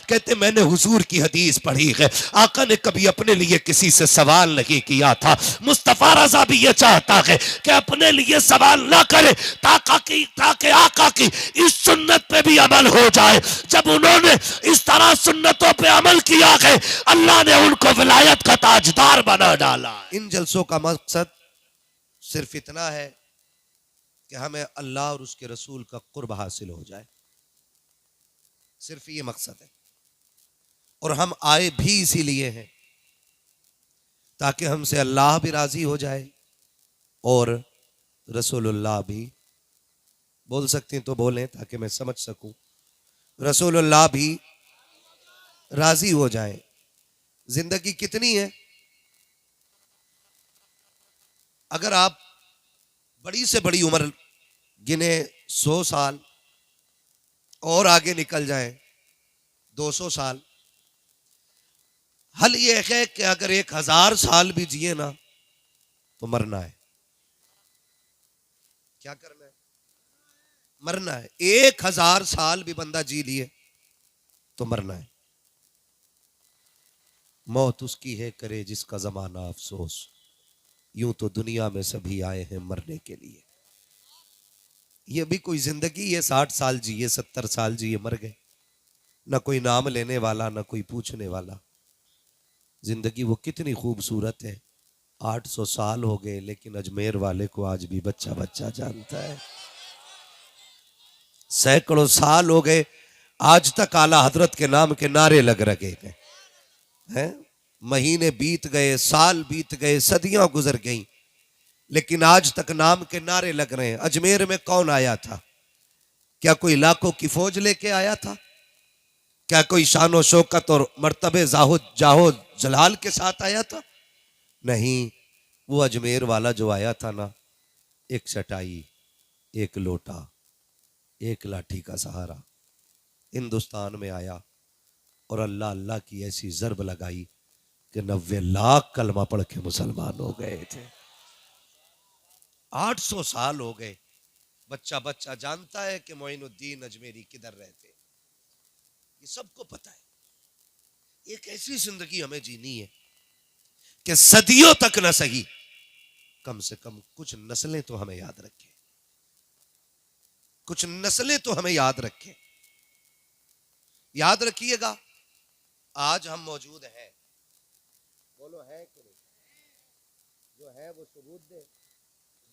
कहते मैंने हुजूर की हदीस पढ़ी है, आका ने कभी अपने लिए किसी से सवाल नहीं किया था। मुस्तफा रजा भी ये चाहता है कि अपने लिए सवाल ना करे ताकि आका की इस सुन्नत पे भी अमल हो जाए। जब उन्होंने इस तरह सुन्नतों पे अमल किया है, अल्लाह ने उनको विलायत का ताजदार बना डाला। इन जलसों का मकसद सिर्फ इतना है कि हमें अल्लाह और उसके रसूल का कुर्ब हासिल हो जाए, सिर्फ ये मकसद है। और हम आए भी इसीलिए हैं ताकि हमसे अल्लाह भी राजी हो जाए और रसूलुल्लाह भी। बोल सकते हैं तो बोलें ताकि मैं समझ सकूं। रसूलुल्लाह भी राजी हो जाए। जिंदगी कितनी है? अगर आप बड़ी से बड़ी उम्र गिने 100 साल और आगे निकल जाए 200 साल, हल ये है कि अगर 1000 साल भी जिए ना तो मरना है। क्या करना है? मरना है। 1000 साल भी बंदा जी लिए तो मरना है। मौत उसकी है करे जिसका जमाना अफसोस, यूं तो दुनिया में सभी आए हैं मरने के लिए। ये भी कोई जिंदगी है? 60 साल जिए, 70 साल जिए, मर गए। ना कोई नाम लेने वाला, ना कोई पूछने वाला। जिंदगी वो कितनी खूबसूरत है। 800 साल हो गए लेकिन अजमेर वाले को आज भी बच्चा बच्चा जानता है। सैकड़ों साल हो गए, आज तक आला हजरत के नाम के नारे लग रखे हैं। महीने बीत गए, साल बीत गए, सदियां गुजर गईं, लेकिन आज तक नाम के नारे लग रहे हैं। अजमेर में कौन आया था? क्या कोई लाखों की फौज लेके आया था? क्या कोई शानो शौकत और मर्तबे जाहो जलाल के साथ आया था? नहीं, वो अजमेर वाला जो आया था ना, एक चटाई, एक लोटा, एक लाठी का सहारा हिंदुस्तान में आया और अल्लाह अल्लाह की ऐसी जरब लगाई कि 90 लाख कलमा पढ़ के मुसलमान हो गए थे। 800 साल हो गए, बच्चा बच्चा जानता है कि मोइनुद्दीन अजमेरी किधर रहते। ये सबको पता है। एक ऐसी जिंदगी हमें जीनी है कि सदियों तक न सही, कम से कम कुछ नस्लें तो हमें याद रखें, कुछ नस्लें तो हमें याद रखें। याद रखिएगा, आज हम मौजूद हैं। बोलो है कि नहीं? जो है वो सबूत दे,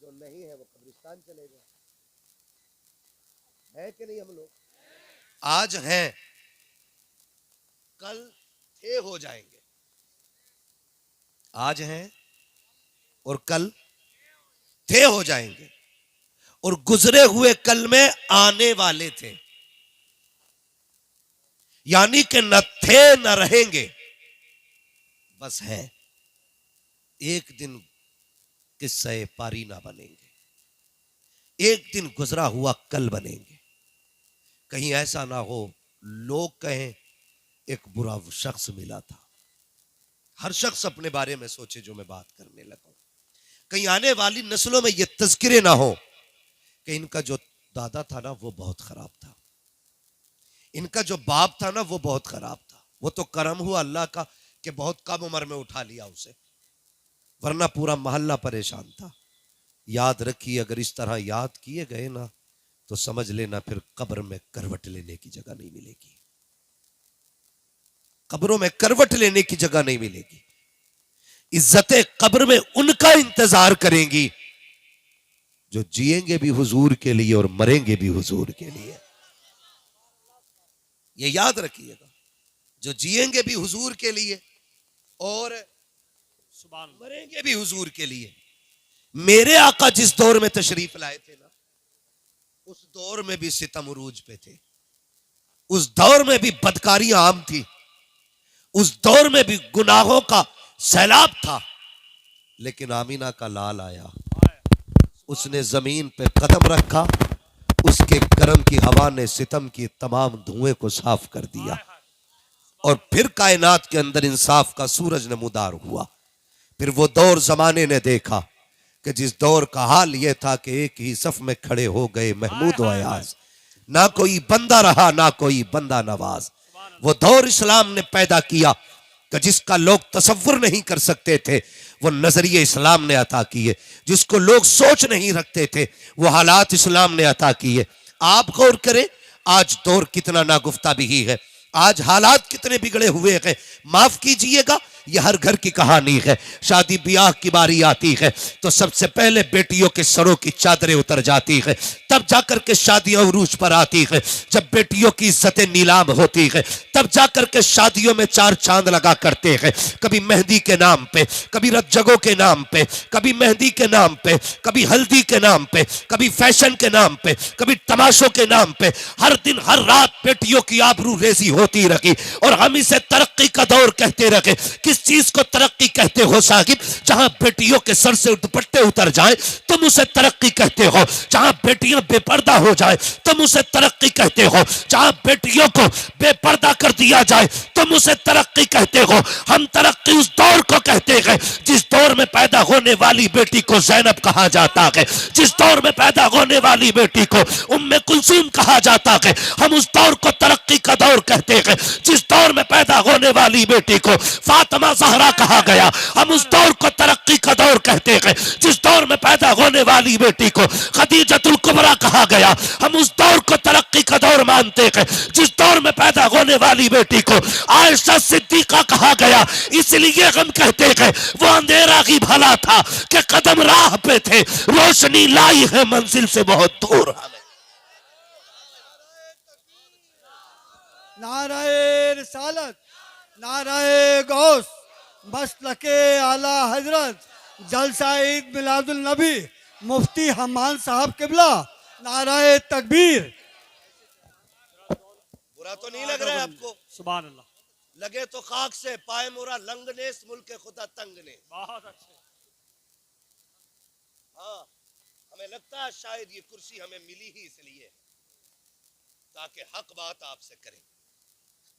जो नहीं है वो कब्रिस्तान चले जाए। है कि नहीं? हम लोग आज हैं, कल थे हो जाएंगे। आज हैं और कल थे हो जाएंगे, और गुजरे हुए कल में आने वाले थे। यानी कि न थे न रहेंगे, बस है। एक दिन किस्से पारी ना बनेंगे, एक दिन गुजरा हुआ कल बनेंगे। कहीं ऐसा ना हो लोग कहें एक बुरा शख्स मिला था। हर शख्स अपने बारे में सोचे जो मैं बात करने लगा हूं। कहीं आने वाली नस्लों में ये तज़किरे ना हो कि इनका जो दादा था ना वो बहुत खराब था, इनका जो बाप था ना वो बहुत खराब था। वो तो करम हुआ अल्लाह का कि बहुत कम उम्र में उठा लिया उसे, वरना पूरा मोहल्ला परेशान था। याद रखिए, अगर इस तरह याद किए गए ना तो समझ लेना फिर कब्र में करवट लेने की जगह नहीं मिलेगी। कब्रों में करवट लेने की जगह नहीं मिलेगी। इज्जतें कब्र में उनका इंतजार करेंगी जो जिएंगे भी हुजूर के लिए और मरेंगे भी हुजूर के लिए। ये याद रखिएगा, जो जिएंगे भी हुजूर के लिए और मरेंगे भी हुजूर के लिए। मेरे आका जिस दौर में तशरीफ लाए थे ना, उस दौर में भी सितम उरूज पे थे, उस दौर में भी बदकारियां आम थी, उस दौर में भी गुनाहों का सैलाब था। लेकिन आमीना का लाल आया, उसने जमीन पे कदम रखा, उसके करम की हवा ने सितम की तमाम धुएं को साफ कर दिया, और फिर कायनात के अंदर इंसाफ का सूरज नमूदार हुआ। फिर वो दौर जमाने ने देखा कि जिस दौर का हाल यह था कि एक ही सफ में खड़े हो गए महमूद व अयाज। ना कोई बंदा रहा ना कोई बंदा नवाज। वो दौर इस्लाम ने पैदा किया कि जिसका लोग तसव्वुर नहीं कर सकते थे वो नजरिए इस्लाम ने अता किए, जिसको लोग सोच नहीं रखते थे वो हालात इस्लाम ने अता किए। आप गौर करें आज दौर कितना नागुफ्ता भी है, आज हालात कितने बिगड़े हुए हैं। माफ कीजिएगा ये हर घर की कहानी है। शादी ब्याह की बारी आती है तो सबसे पहले बेटियों के सरों की चादरें उतर जाती है, तब जाकर के शादियां उरूज पर आती है। जब बेटियों की इज्जतें नीलाम होती है तब जाकर के शादियों में चार चांद लगा करते हैं। कभी मेहंदी के नाम पे, कभी रज्जगों के नाम पे, कभी मेहंदी के नाम पे, कभी हल्दी के नाम पे, कभी फैशन के नाम पे, कभी तमाशों के नाम पे। हर दिन हर रात बेटियों की आबरू रेजी होती रही और हम इसे तरक्की का दौर कहते रहे। किस चीज को तरक्की कहते हो साहिब? जहां बेटियों के सर से दुपट्टे उतर जाए तुम उसे तरक्की कहते हो। जहां बेटियां बेपर्दा हो जाए तुम उसे तरक्की कहते हो। जहां बेटियों को बेपर्दा कर दिया जाए तुम उसे तरक्की कहते हो। हम तरक्की उस दौर को कहते हैं जिस दौर में पैदा होने वाली बेटी को ज़ैनब कहा जाता है, जिस दौर में पैदा होने वाली बेटी को उम्मे कुलसूम कहा जाता है। हम उस दौर को तरक्की का दौर कहते हैं जिस दौर में पैदा होने वाली बेटी को फातिमा ज़हरा कहा गया। हम उस दौर को तरक्की का दौर कहते हैं जिस दौर में पैदा होने वाली बेटी को खदीजतुल कुबरा कहा गया। हम उस दौर को तरक्की का दौर मानते हैं जिस दौर में पैदा होने वाली बेटी को आयशा सिद्दीका कहा गया। इसलिए हम कहते हैं वो अंधेरा ही भला था कि कदम राह पे थे, रोशनी लाई है मंजिल से बहुत दूर हमें। नाराए रिसालत, नाराए गौस, मसलके आला हजरत, जलसा ईद मिलादुल नबी, मुफ्ती हमान साहब किबला, नाराए तकबीर। बुरा तो नहीं लग रहा है आपको? सुभान अल्लाह। लगे तो खाक से पाए मोरा लंग ने मुल्क खुदा तंग ने। बहुत अच्छे। हाँ हमें लगता है शायद ये कुर्सी हमें मिली ही इसलिए ताकि हक बात आपसे करें।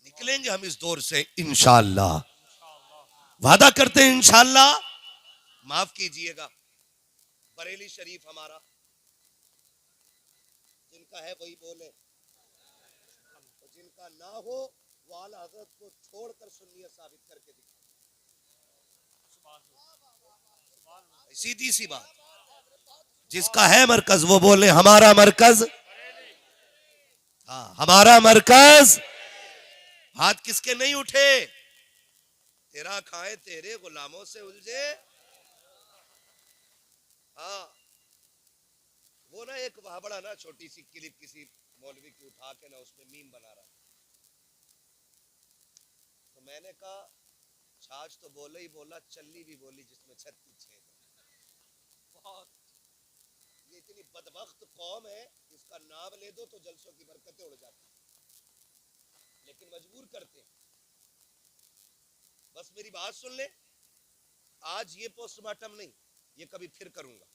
निकलेंगे हम इस दौर से इंशाअल्लाह, वादा करते हैं इंशाअल्लाह। माफ कीजिएगा बरेली शरीफ हमारा जिनका है वही बोले, तो जिनका ना हो वो आला हजरत को छोड़कर सुन्नियत साबित करके दिखाए। सीधी सी बात, जिसका है मरकज वो बोले हमारा मरकज, हाँ हमारा मरकज। हाथ किसके नहीं उठे? तेरा खाए तेरे गुलामों से उलझे। हाँ वो ना एक वहां बड़ा ना छोटी सी क्लिप किसी मौलवी की उठा के ना उसमें मीम बना रहा, तो मैंने कहा छाछ तो बोले ही बोला, चल्ली भी बोली जिसमें 36 छेद। बहुत ये इतनी बदबख्त कौम है, इसका नाम ले दो तो जलसों की बरकतें उड़ जाती, लेकिन मजबूर करते हैं। बस मेरी बात सुन ले, आज ये पोस्टमार्टम नहीं, ये कभी फिर करूंगा।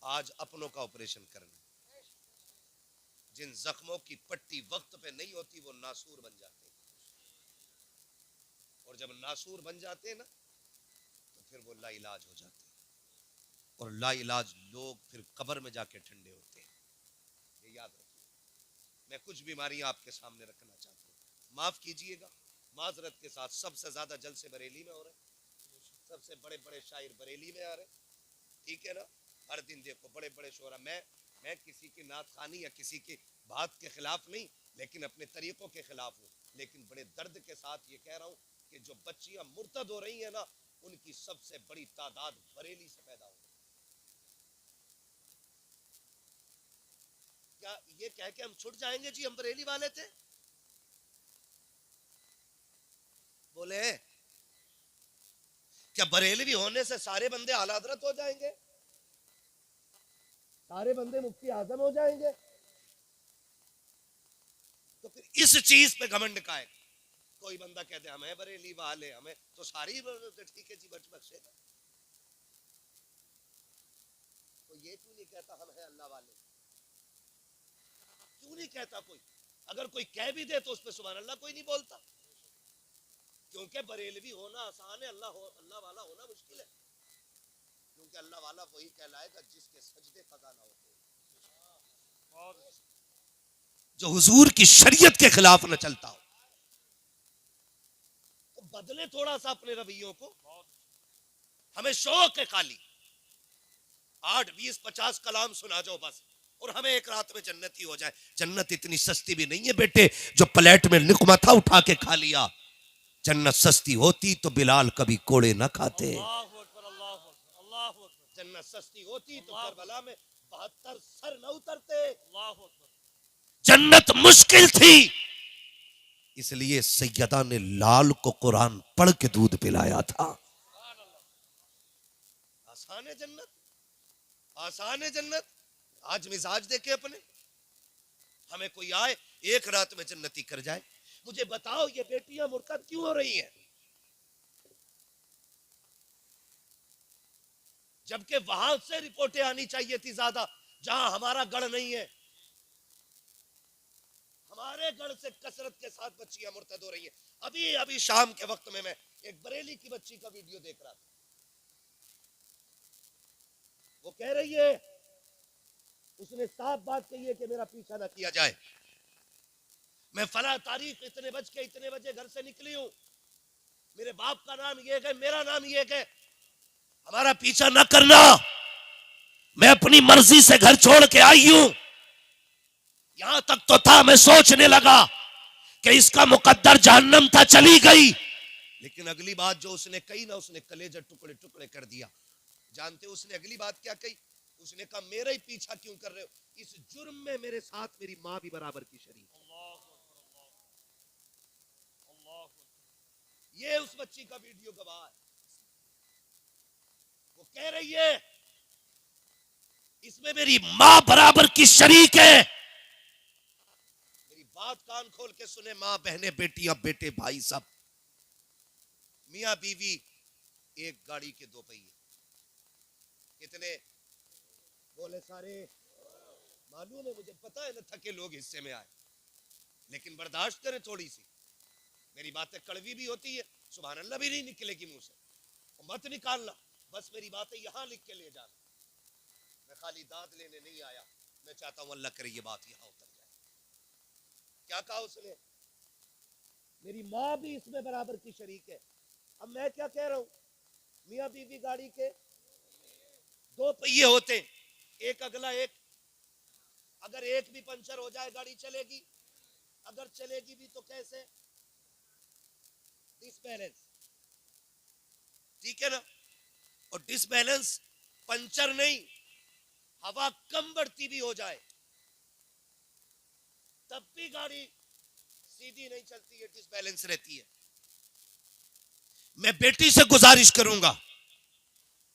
आज अपनों का ऑपरेशन करना। जिन जख्मों की पट्टी वक्त पे नहीं होती वो नासूर बन जाते हैं, और जब नासूर बन जाते हैं ना तो फिर वो लाइलाज हो जाते हैं, और लाइलाज लोग फिर कब्र में जाके ठंडे होते हैं। ये याद रखिए। मैं कुछ बीमारियां आपके सामने रखना चाहता हूँ, माफ कीजिएगा माजरत के साथ। सबसे ज्यादा जलसे बरेली में हो रहे, सबसे बड़े बड़े शायर बरेली में आ रहे, ठीक है ना। हर दिन देखो बड़े बड़े शोरा। मैं किसी की नात खानी या किसी की बात के खिलाफ नहीं, लेकिन अपने तरीकों के खिलाफ हूँ। लेकिन बड़े दर्द के साथ ये कह रहा हूँ कि जो बच्चियां मुर्तद हो रही है ना, उनकी सबसे बड़ी तादाद बरेली से पैदा हो रही। क्या ये कह के हम छुट जाएंगे जी हम बरेली वाले थे? बोले क्या बरेलवी होने से सारे बंदे आला हज़रत हो जाएंगे? सारे बंदे मुफ्ती आजम हो जाएंगे? तो फिर इस चीज पे घमंड का है। कोई बंदा कहते हमें बरेली वाले, हमें तो सारी ठीक है जी बच बख्शेगा। तो ये क्यों नहीं कहता हम हैं अल्लाह वाले? क्यों नहीं कहता कोई? अगर कोई कह भी दे तो उस पर सुभान अल्लाह कोई नहीं बोलता, क्योंकि बरेलवी होना आसान है, अल्लाह वाला होना मुश्किल है। क्योंकि अल्लाह वाला वही कहलाएगा जिसके सजदे कज़ा ना होते, जो हुजूर की शरीयत के खिलाफ न चलता हो। बदले थोड़ा सा अपने रवैयों को। हमें शौक है खाली 8, 20, 50 कलाम सुना जाओ बस, और हमें एक रात में जन्नत ही हो जाए। जन्नत इतनी सस्ती भी नहीं है बेटे जो प्लेट में निकमता उठा के खा लिया। जन्नत सस्ती होती तो बिलाल कभी कोड़े न खाते। जन्नत सस्ती होती तो करबला में 72 सर न उतरते। जन्नत मुश्किल थी, इसलिए सैयदा ने लाल को कुरान पढ़ के दूध पिलाया था। आसान है जन्नत, आसान है जन्नत। आज मिजाज देखे अपने, हमें कोई आए एक रात में जन्नती कर जाए। मुझे बताओ ये बेटियां मुर्तद क्यों हो रही हैं, जबकि वहां से रिपोर्टें आनी चाहिए थी ज्यादा, जहां हमारा गढ़ नहीं है। हमारे गढ़ से कसरत के साथ बच्चियां मुर्तद हो रही हैं। अभी अभी शाम के वक्त में मैं एक बरेली की बच्ची का वीडियो देख रहा था। वो कह रही है, उसने साफ बात कही है कि मेरा पीछा ना किया जाए। मैं फला तारीख इतने बज के इतने बजे घर से निकली हूं, मेरे बाप का नाम ये है, मेरा नाम ये है, हमारा पीछा ना करना। मैं अपनी मर्जी से घर छोड़ के आई हूं। यहां तक तो था मैं सोचने लगा कि इसका मुकद्दर जहन्नम था, चली गई। लेकिन अगली बात जो उसने कही ना, उसने कलेजा टुकड़े टुकड़े कर दिया। जानते हो उसने अगली बात क्या कही? उसने कहा मेरा ही पीछा क्यों कर रहे हो, इस जुर्म में मेरे साथ मेरी मां भी बराबर की शरीक है। ये उस बच्ची का वीडियो गवाह है। वो कह रही है इसमें मेरी मां बराबर की शरीक है। मेरी बात कान खोल के सुने, मां बहने बेटियां बेटे भाई सब, मियां बीवी एक गाड़ी के दो पहिए। कितने बोले सारे मालूम है, मुझे पता है ना थके लोग हिस्से में आए, लेकिन बर्दाश्त करें थोड़ी सी। मेरी बातें कड़वी भी होती है, सुभान अल्लाह भी नहीं निकलेगी मुंह से, मत निकालना, बस मेरी बातें यहां लिख के ले जाना। मैं खाली दाद लेने नहीं आया, मैं चाहता हूं अल्लाह करे ये बात यहां उतर जाए। क्या कहा उसने? मेरी मां भी इसमें बराबर की शरीक है। अब मैं क्या कह रहा हूं, मियां बीवी गाड़ी के दो पहिए होते, एक अगला एक, अगर एक भी पंचर हो जाए गाड़ी चलेगी? अगर चलेगी भी तो कैसे? डिसबैलेंस, ठीक है ना? और डिसबैलेंस पंचर नहीं, हवा कम बढ़ती भी हो जाए तब भी गाड़ी सीधी नहीं चलती है, डिसबैलेंस रहती है। मैं बेटी से गुजारिश करूंगा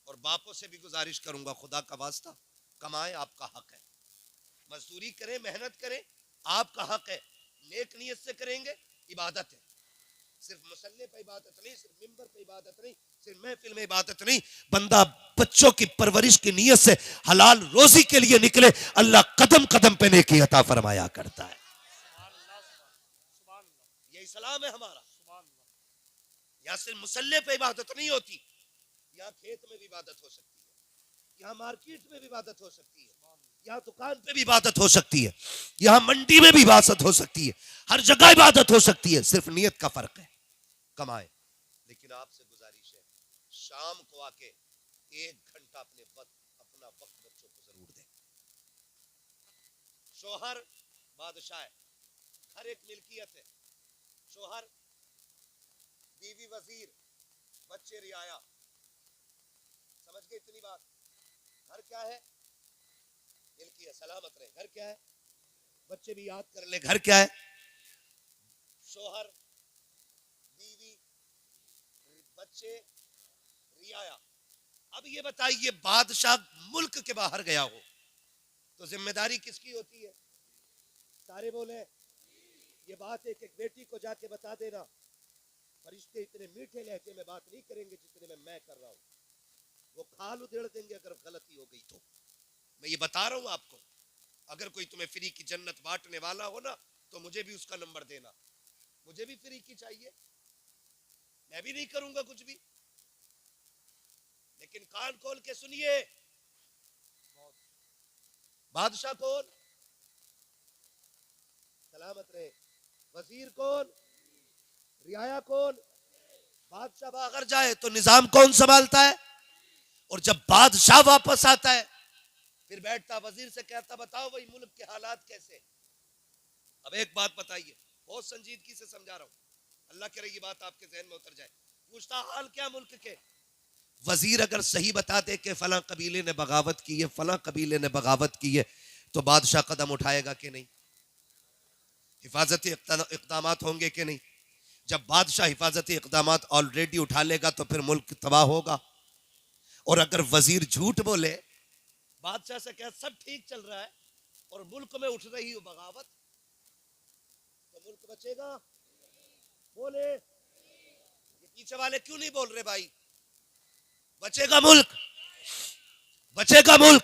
और बापों से भी गुजारिश करूंगा, खुदा का वास्ता कमाएं, आपका हक है। मजदूरी करें, मेहनत करें, आपका हक है। नेक नियत से करेंगे, इबादत है। सिर्फ मुसल्ले पे इबादत नहीं, सिर्फ मिंबर पे इबादत नहीं, सिर्फ महफिल में इबादत नहीं। बंदा बच्चों की परवरिश की नियत से हलाल रोजी के लिए निकले, अल्लाह कदम कदम पे नेकी अता फरमाया करता है। ये इस्लाम है हमारा। यहाँ सिर्फ मुसल्ले पे इबादत नहीं होती, यहाँ खेत में भी इबादत हो सकती है, यहाँ मार्केट में भी इबादत हो सकती है, यहाँ दुकान पे भी इबादत हो सकती है, यहाँ मंडी में भी इबादत हो सकती है, हर जगह इबादत हो सकती है। सिर्फ नियत का फर्क है। कमाए, लेकिन आपसे गुजारिश है शाम को आके 1 घंटा अपना वक्त बच्चों को जरूर दें। शोहर बादशाह है, हर एक मिल्कियत है। शोहर, बीवी वजीर, बच्चे रियाया। समझ गए इतनी बात? घर क्या है? मिल्की है, सलामत रहे। घर क्या है? बच्चे भी याद कर ले, घर क्या है? शोहर, बीवी, बच्चे, रियाया। अब ये बताइए, बादशाह मुल्क के बाहर गया हो तो जिम्मेदारी किसकी होती है? सारे बोले ये बात एक एक बेटी को जाके बता देना, फरिश्ते इतने मीठे लहजे में बात नहीं करेंगे जितने में मैं कर रहा हूं। वो खाल उधेड़ देंगे अगर गलती हो गई तो। मैं ये बता रहा हूं आपको, अगर कोई तुम्हें फ्री की जन्नत बांटने वाला हो ना, तो मुझे भी उसका नंबर देना। मुझे भी फ्री की चाहिए, मैं भी नहीं करूंगा कुछ भी। लेकिन कान खोल के सुनिए, बादशाह कौन? सलामत रहे। वजीर कौन? रियाया कौन? बादशाह अगर जाए तो निजाम कौन संभालता है? और जब बादशाह वापस आता है फिर बैठता वजीर से कहता बताओ भाई मुल्क के हालात कैसे। अब एक बात बताइए, बहुत संजीदगी से समझा रहा हूं, अल्लाह करे ये बात आपके जहन में उतर जाए। पूछता हाल क्या मुल्क के? वजीर अगर सही बता दे कि फला कबीले ने बगावत की है, फला कबीले ने बगावत की है, तो बादशाह कदम उठाएगा कि नहीं? हिफाजती इक़दामात होंगे कि नहीं? जब बादशाह हिफाजती इक़दामात ऑलरेडी उठा लेगा तो फिर मुल्क तबाह होगा। और अगर वजीर झूठ बोले, बादशाह से कह सब ठीक चल रहा है और मुल्क में उठ रही हो बगावत, तो मुल्क बचेगा? बोले, ये पीछे वाले क्यों नहीं बोल रहे भाई? बचेगा मुल्क? बचेगा मुल्क?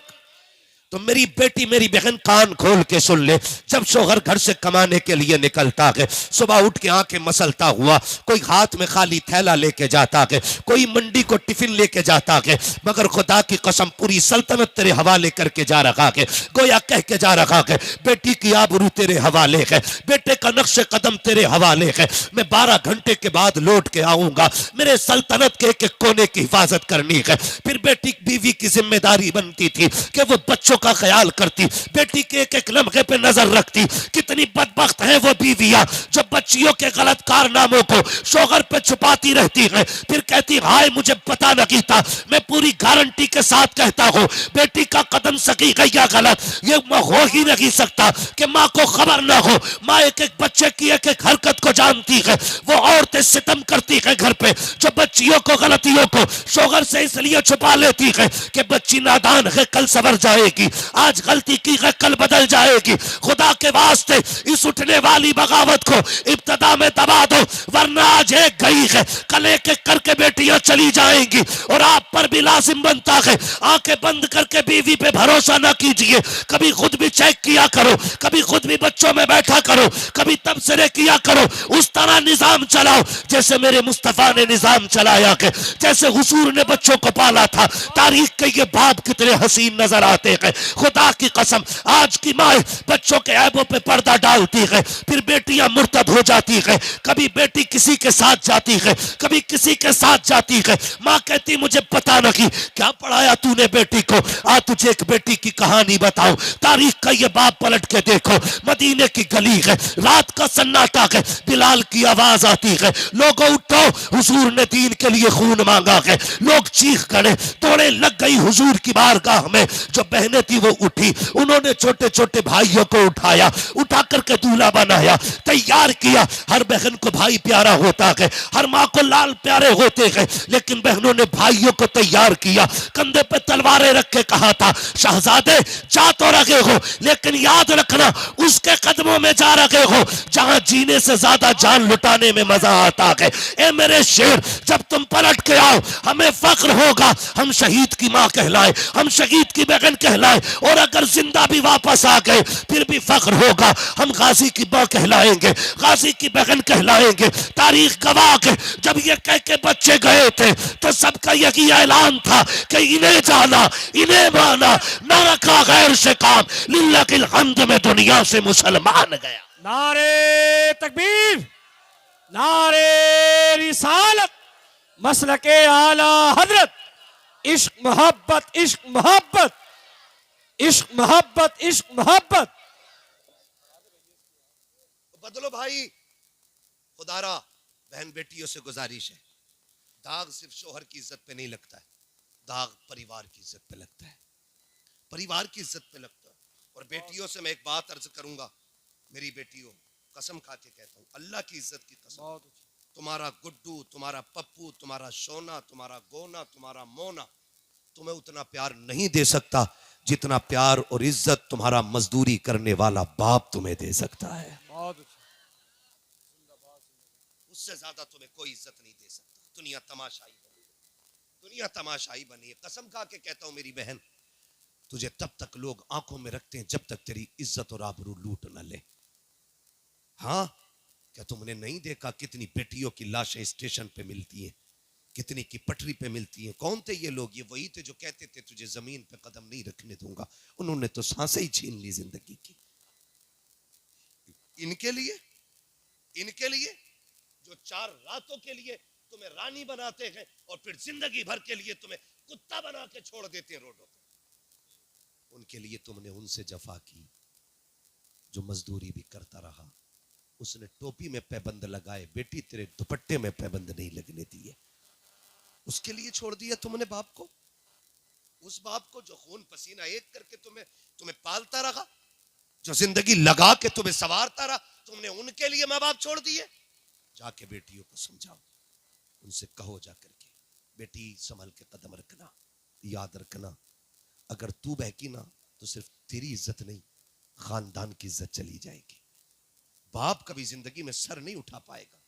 तो मेरी बेटी मेरी बहन कान खोल के सुन ले, जब शोहर घर से कमाने के लिए निकलता है, सुबह उठ के आंखें मसलता हुआ, कोई हाथ में खाली थैला लेके जाता है, कोई मंडी को टिफिन लेके जाता है, मगर खुदा की कसम पूरी सल्तनत तेरे हवाले करके जा रखा है, गोया कह के जा रखा है बेटी की आबरू तेरे हवाले है, बेटे का नक्श कदम तेरे हवाले है, मैं 12 घंटे के बाद लौट के आऊंगा, मेरे सल्तनत के एक कोने की हिफाजत करनी है। फिर बेटी बीवी की जिम्मेदारी बनती थी कि वो बच्चों का ख्याल करती, बेटी के एक एक लम्हे पे नजर रखती। कितनी बदबख्त है वो बीवियां जो बच्चियों के गलत कारनामों को शोहर पे छुपाती रहती है, फिर कहती हाय मुझे पता नहीं था। मैं पूरी गारंटी के साथ कहता हूं बेटी का कदम सही गया गलत ये हो ही नहीं सकता कि माँ को खबर ना हो। माँ एक एक बच्चे की एक एक हरकत को जानती है। वो औरतें सितम करती है घर पे जो बच्चियों को गलतियों को शोहर से इसलिए छुपा लेती है कि बच्ची नादान है, कल सवर जाएगी, आज गलती की है कल बदल जाएगी। खुदा के वास्ते इस उठने वाली बगावत को इब्तदा में दबा दो, वरना आज एक गई है कल एक एक करके बेटियां चली जाएंगी और आप पर भी लाजिम बनता है आंखें बंद करके बीवी पे भरोसा ना कीजिए। कभी खुद भी चेक किया करो, कभी खुद भी बच्चों में बैठा करो, कभी तबसरे किया करो, उस तरह निजाम चलाओ जैसे मेरे मुस्तफा ने निजाम चलाया है, जैसे हुजूर ने बच्चों को पाला था। तारीख के ये बाप कितने हसीन नजर आते हैं। खुदा की कसम आज की माँ बच्चों के ऐबों पे पर्दा डालती है, फिर बेटियां मुर्तद हो जाती है। कभी बेटी किसी के साथ जाती है, कभी किसी के साथ जाती है। माँ कहती मुझे पता नहीं क्या पढ़ाया तूने बेटी को, आ तुझे एक बेटी की कहानी बताऊं। तारीख का ये बाप पलट के देखो, मदीने की गली है, रात का सन्नाटा है, बिलाल की आवाज आती है, लोगों उठो हुजूर ने दीन के लिए खून मांगा है। लोग चीख करे, दौड़े लग गई हुजूर की बारगाह में। जो बहनें थी वो उठी, उन्होंने छोटे छोटे भाइयों को उठाया, उठा करके दूल्हा बनाया, तैयार किया। हर बहन को भाई प्यारा होता है, हर माँ को लाल प्यारे होते हैं, लेकिन बहनों ने भाइयों को तैयार किया, कंधे पे तलवारें रख के कहा था शहजादे जा तो रहे हो लेकिन याद रखना उसके कदमों में जा रहे हो जहां जीने से ज्यादा जान लुटाने में मजा आता है। ए मेरे शेर जब तुम पलट के आओ हमें फख्र होगा, हम शहीद की माँ कहलाए, हम शहीद की बहन कहलाए, और अगर जिंदा भी वापस आ गए फिर भी फख्र होगा, हम गाजी की माँ कहलाएंगे, गाजी की बहन कहलाएंगे। तारीख गवाह है जब ये कह के बच्चे गए थे तो सबका यही ऐलान था कि इन्हें जाना इन्हें माना, न रखा गैर से काम, लिल्लाहिल हम्द में दुनिया से मुसलमान गया। नारे तकबीर, नारे रिसालत, मसलके आला हजरत, इश्क मोहब्बत, इश्क मोहब्बत, इश्क मोहब्बत, इश्क मोहब्बत। बदलो भाई। खुदारा बहन बेटियों से गुजारिश है, दाग सिर्फ शोहर की इज्जत पे नहीं लगता है, दाग परिवार की इज्जत पे लगता है, परिवार की इज्जत पे लगता है। और बेटियों से मैं एक बात अर्ज करूंगा, मेरी बेटियों कसम खा के कहता हूं, अल्लाह की इज्जत की कसम, तुम्हारा गुड्डू, तुम्हारा पप्पू, तुम्हारा सोना, तुम्हारा गोना, तुम्हारा मोना तुम्हें उतना प्यार नहीं दे सकता जितना प्यार और इज्जत तुम्हारा मजदूरी करने वाला बाप तुम्हें दे सकता है। उससे ज्यादा तुम्हें कोई इज्जत नहीं दे सकता। दुनिया तमाशाई बनी, दुनिया तमाशाई बनी है। कसम खा के कहता हूं मेरी बहन, तुझे तब तक लोग आंखों में रखते हैं जब तक तेरी इज्जत और आबरू लूट न ले। हाँ, क्या तुमने नहीं देखा कितनी बेटियों की लाशें स्टेशन पे मिलती हैं, कितनी की पटरी पे मिलती हैं? कौन थे ये लोग? ये वही थे जो कहते थे तुझे जमीन पे कदम नहीं रखने दूंगा। उन्होंने तो सांसें ही छीन ली जिंदगी की। इनके लिए जो 4 रातों के लिए तुम्हें रानी बनाते हैं और फिर जिंदगी भर के लिए तुम्हें कुत्ता बना के छोड़ देते हैं रोडों पे। उनके लिए तुमने उनसे जफा की जो मजदूरी भी करता रहा। उसने टोपी में पैबंद लगाए, बेटी तेरे दुपट्टे में पैबंद नहीं लगने दिए। उसके लिए छोड़ दिया तुमने बाप को, उस बाप को जो खून पसीना एक करके तुम्हें पालता रहा, जो जिंदगी लगा के तुम्हें संवारता रहा। तुमने उनके लिए माँ बाप छोड़ दिए। जाके बेटियों को समझाओ, उनसे कहो जाकर के, बेटी संभल के कदम रखना, याद रखना अगर तू बहकी ना तो सिर्फ तेरी इज्जत नहीं खानदान की इज्जत चली जाएगी। बाप कभी जिंदगी में सर नहीं उठा पाएगा।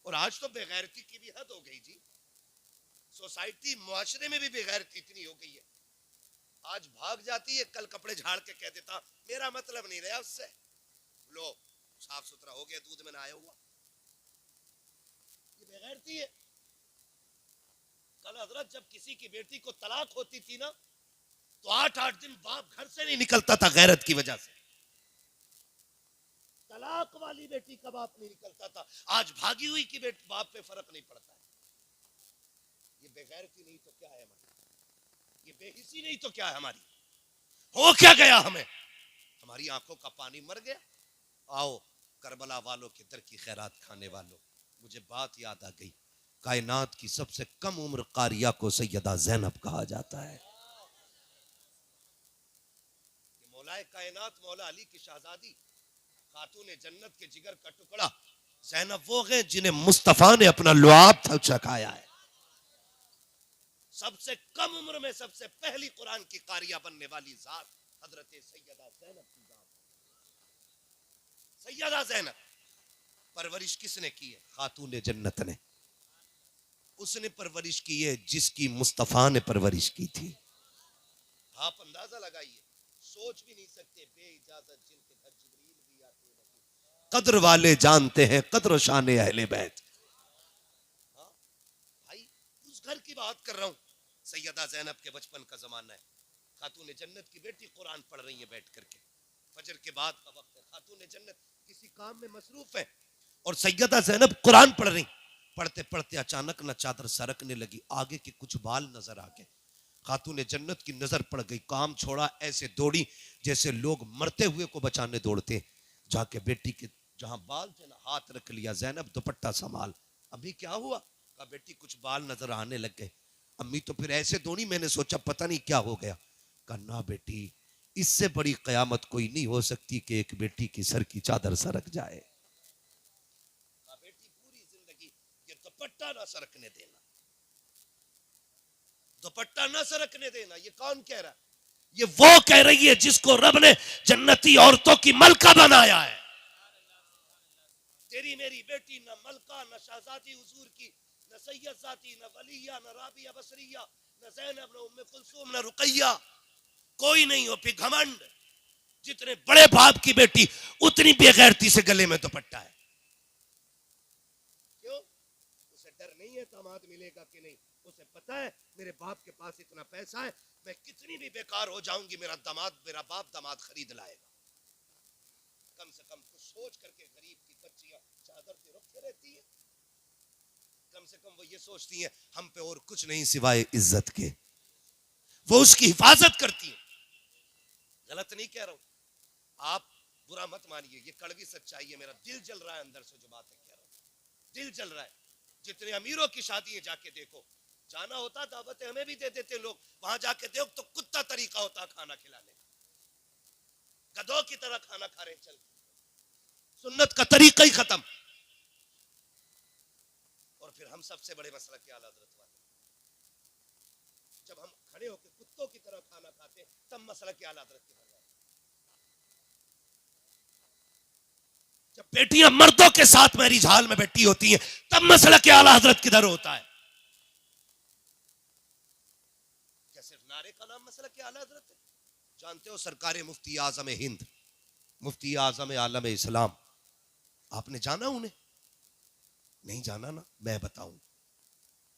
और आज तो बेगैरती की भी हद हो गई जी। सोसाइटी मुआशरे में भी बेगैरती इतनी हो गई है। आज भाग जाती है, कल कपड़े झाड़ के कह देता मेरा मतलब नहीं रहा उससे, लो साफ सुथरा हो गया, दूध में नहाया हुआ। ये बेगैरती है। कल हजरत जब किसी की बेटी को तलाक होती थी ना तो 8-8 दिन बाप घर से नहीं निकलता था गैरत की वजह से। तलाक वाली बेटी का बाप नहीं निकलता था। आज भागी हुई की बेटी बाप पे फर्क नहीं पड़ता है। ये बेगैरती नहीं तो क्या है हमारी, ये बेहिसी नहीं तो क्या है हमारी। हो क्या गया हमें, हमारी आंखों का पानी मर गया। आओ करबला वालों के दर की खैरात खाने वालों, मुझे बात याद आ गई। कायनात की सबसे कम उम्र कारिया को सैयदा ज़ैनब कहा जाता है। मौलाए कायनात मौला अली की शहजादी खातून जन्नत के जिगर का टुकड़ा ज़ैनब वो है जिन्हें मुस्तफा ने अपना लुआब था चखाया है। सबसे कम उम्र में सबसे पहली कुरान की कारिया बनने वाली जात हजरत सैयदा ज़ैनब की जात। सैयदा ज़ैनब परवरिश किसने की है? खातून जन्नत ने। उसने परवरिश की है जिसकी मुस्तफा ने परवरिश की थी। आप अंदाजा लगाइए, सोच भी नहीं सकते, बेइजाजत जिनके घर जिब्रील भी आते हैं। कद्र वाले जानते हैं कद्र शान अहले बैत। भाई उस घर की बात कर रहा हूं। सैयदा ज़ैनब के बचपन का जमाना है। खातून जन्नत की बेटी कुरान पढ़ रही है बैठ करके, फजर के बाद का वक्त है। खातून जन्नत किसी काम में मसरूफ है और सैयदा ज़ैनब कुरान पढ़ रही। पढ़ते पढ़ते अचानक न चादर सरकने लगी, आगे के कुछ बाल नजर आ गए। खातून जन्नत की नजर पड़ गई, काम छोड़ा, ऐसे दौड़ी जैसे लोग मरते हुए को बचाने दौड़ते। जाके बेटी के जहां बाल थे ना हाथ रख लिया, ज़ैनब दुपट्टा संभाल। अभी क्या हुआ? कहा बेटी कुछ बाल नजर आने लग गए। अम्मी तो फिर ऐसे दौड़ी, मैंने सोचा पता नहीं क्या हो गया। कहा ना बेटी, इससे बड़ी कयामत कोई नहीं हो सकती कि एक बेटी की सर की चादर सरक जाए। बेटी पूरी जिंदगी ये दुपट्टा ना सरकने देना, दुपट्टा ना सरकने देना। ये कौन कह रहा है? ये वो कह रही है जिसको रब ने जन्नती औरतों की मलका बनाया है। तेरी मेरी बेटी न मलका, न शहजादी हुजूर की, न सैयद जाती, न वलिया, न राबिया बसरिया, न ज़ैनब, न उम्मे कुलसूम, न रुकैया। कोई नहीं हो। फिर घमंड, जितने बड़े बाप की बेटी उतनी बेगैरती से गले में दुपट्टा है। क्यों? उसे डर नहीं है दामाद मिलेगा कि नहीं। उसे पता है मेरे बाप के पास इतना पैसा है, मैं कितनी भी बेकार हो जाऊंगी मेरा बाप दामाद खरीद लाएगा। कम से कम कुछ सोच करके गरीब की बच्चियां चादर पे रखे रहती है। कम से कम वो ये सोचती हैं हम पे और कुछ नहीं सिवाय इज्जत के। वो उसकी हिफाजत करती है। गलत नहीं कह रहा हूं, आप बुरा मत मानिए, ये कड़वी सच्चाई है। मेरा दिल जल रहा है अंदर से जो बातें कह रहा हूं, दिल जल रहा है। जितने अमीरों की शादी है जाके देखो, जाना होता दावतें हमें भी दे देते लोग, वहां जाके देखो तो कुत्ता तरीका होता खाना खिलाने का, गधों की तरह खाना खा रहे चल, सुन्नत का तरीका ही खत्म। और फिर हम सबसे बड़े मसला के आला हज़रत वाले, जब हम खड़े होकर कुत्तों की तरह खाना खाते तब मसला के आला हज़रत के बजाय, जब बेटियां मर्दों के साथ मैरिज हाल में बैठी होती हैं तब मसला के आला हज़रत किधर होता है? क्या सिर्फ नारे का नाम मसला के आला हज़रत है? जानते हो सरकार मुफ्ती आजम हिंद, मुफ्ती आजम आलम इस्लाम, आपने जाना उन्हें? नहीं जाना ना, मैं बताऊं।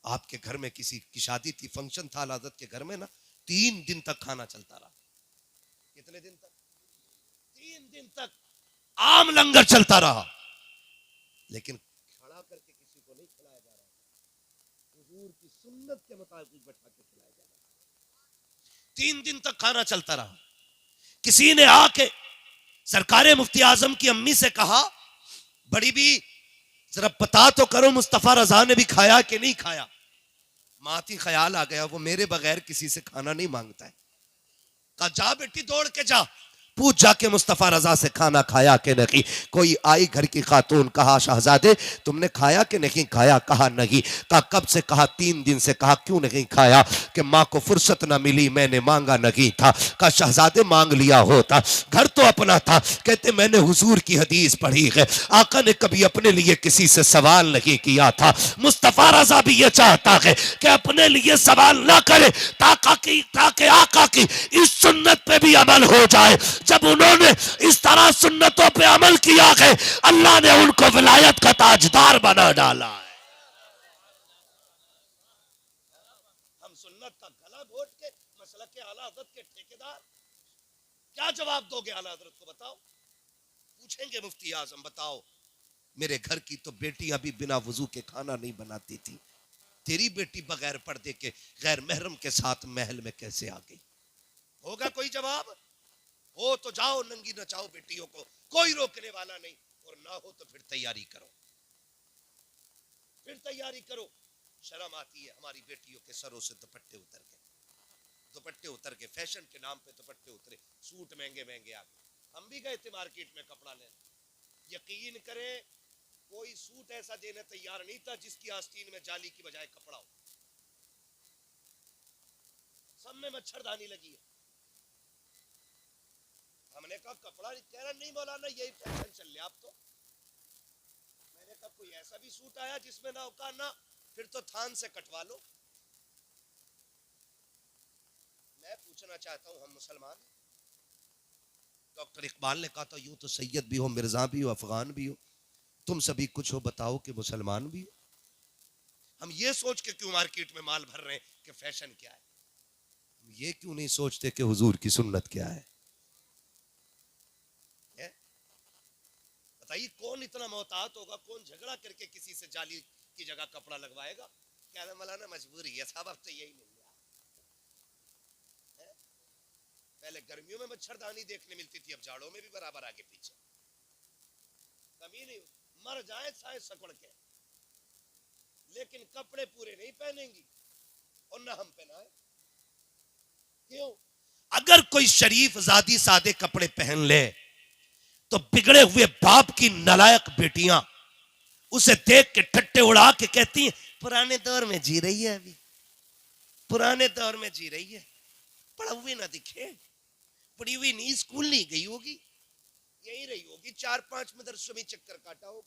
आपके घर में किसी की शादी थी, फंक्शन था हज़रत के घर में ना, 3 दिन तक खाना चलता रहा। कितने दिन तक? 3 दिन तक आम लंगर चलता रहा, लेकिन खड़ा करके किसी को नहीं खिलाया जा रहा। हुजूर की सुन्नत के मुताबिक बैठा के खिलाया जाएगा। 3 दिन तक खाना चलता रहा। किसी ने आके सरकारे मुफ्ती आजम की अम्मी से कहा, बड़ी भी जरा बता तो करो मुस्तफा रजा ने भी खाया कि नहीं खाया। माती ख्याल आ गया, वो मेरे बगैर किसी से खाना नहीं मांगता है। कहा जा बेटी दौड़ के जा, पूछ जाके मुस्तफा रजा से खाना खाया कि नहीं। कोई आई घर की खातून, कहा शहजादे तुमने खाया कि नहीं खाया। कहा नहीं। कहा कब से। कहा 3 दिन से। कहा क्यों नहीं खाया। कि माँ को फुर्सत ना मिली, मैंने मांगा नहीं था। कहा शहजादे मांग लिया होता, घर तो अपना था। कहते मैंने हुजूर की हदीस पढ़ी है, आका ने कभी अपने लिए किसी से सवाल नहीं किया था। मुस्तफा रजा भी ये चाहता है कि अपने लिए सवाल ना करे, ताकि आका की इस सुन्नत पे भी अमल हो जाए। जब उन्होंने इस तरह सुन्नतों पे अमल किया है, अल्लाह ने उनको विलायत का ताजदार बना डाला है। हम सुन्नत का गला घोट के मसलक के आला हज़रत के ठेकेदार, क्या जवाब दोगे आला हज़रत को? बताओ। पूछेंगे मुफ्ती आजम, बताओ मेरे घर की तो बेटियां भी बिना वजू के खाना नहीं बनाती थी, तेरी बेटी बगैर पर्दे के गैर महरम के साथ महल में कैसे आ गई? होगा कोई जवाब? हो तो जाओ नंगी नचाओ बेटियों को, कोई रोकने वाला नहीं। और ना हो तो फिर तैयारी करो, फिर तैयारी करो। शर्म आती है हमारी बेटियों के सरों से दुपट्टे उतर गए, दुपट्टे उतर के फैशन के नाम पे दुपट्टे उतरे, सूट महंगे महंगे आ गए। हम भी गए थे मार्केट में कपड़ा लेने, यकीन करें कोई सूट ऐसा देने तैयार नहीं था जिसकी आस्तीन में जाली की बजाय कपड़ा हो। सब में मच्छरदानी लगी है। हमने कहा कपड़ा, कह रहा नहीं मौलाना यही फैशन चल रहा अब तो। मैंने कहा कोई ऐसा भी सूट आया जिसमें ना औकात ना, फिर तो थान से कटवा लो। मैं पूछना चाहता हूं, हम मुसलमान हैं? डॉक्टर इकबाल ने कहा था यूं तो सैयद भी हो, मिर्जा भी हो, अफगान भी हो, तुम सभी कुछ हो, बताओ कि मुसलमान भी हो। हम ये सोच के क्यों मार्केट में माल भर रहे हैं कि फैशन क्या है? हम ये क्यों नहीं सोचते कि हुजूर की सुन्नत क्या है? बताइए कौन इतना मोहतात होगा, कौन झगड़ा करके किसी से जाली की जगह कपड़ा लगवाएगा? क्या ना मौलाना मजबूरी है साहब, अब तो यही मिल गया। पहले गर्मियों में मच्छरदानी देखने मिलती थी, अब जाड़ों में भी बराबर आगे पीछे, कमी नहीं। मर जाए साए सकड़ के, लेकिन कपड़े पूरे नहीं पहनेंगी और ना हम पहनाए। क्यों? अगर कोई शरीफ जादी सादे कपड़े पहन ले तो बिगड़े हुए बाप की नालायक बेटियां उसे देख के ठट्टे उड़ा के कहती हैं पुराने दौर में जी रही है, अभी पुराने दौर में जी रही है, पढ़ा हुए ना दिखे, पढ़ी हुई नहीं, स्कूल नहीं गई होगी, यही रही होगी, 4-5 मदरसों में चक्कर काटा हो।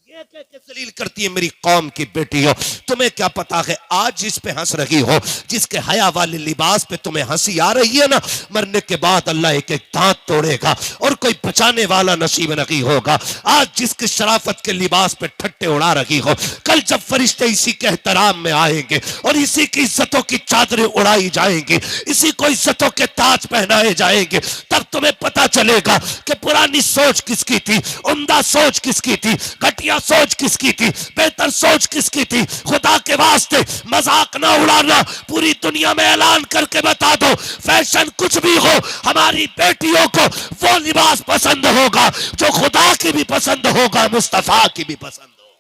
ये कह के जलील करती है मेरी कौम की बेटियों। तुम्हें क्या पता है आज जिस पे हंस रही हो, जिसके हया वाले लिबास पे तुम्हें हंसी आ रही है ना, मरने के बाद अल्लाह एक एक दांत तोड़ेगा और कोई बचाने वाला नसीब नहीं होगा। आज जिसके शराफत के लिबास पे ठट्टे उड़ा रही हो, कल जब फरिश्ते इसी के एहतराम में आएंगे और इसी की इज्जतों की चादरें उड़ाई जाएंगी, इसी को इज्जतों के ताज पहनाए जाएंगे, तब तुम्हें पता चलेगा कि पुरानी सोच किसकी थी, उम्दा सोच किसकी थी, घटिया सोच किसकी थी, बेहतर सोच किसकी थी। खुदा के वास्ते मजाक ना उड़ाना, पूरी दुनिया में ऐलान करके बता दो फैशन कुछ भी हो, हमारी बेटियों को वो लिबास पसंद होगा जो खुदा की भी पसंद होगा, मुस्तफा की भी पसंद होगा।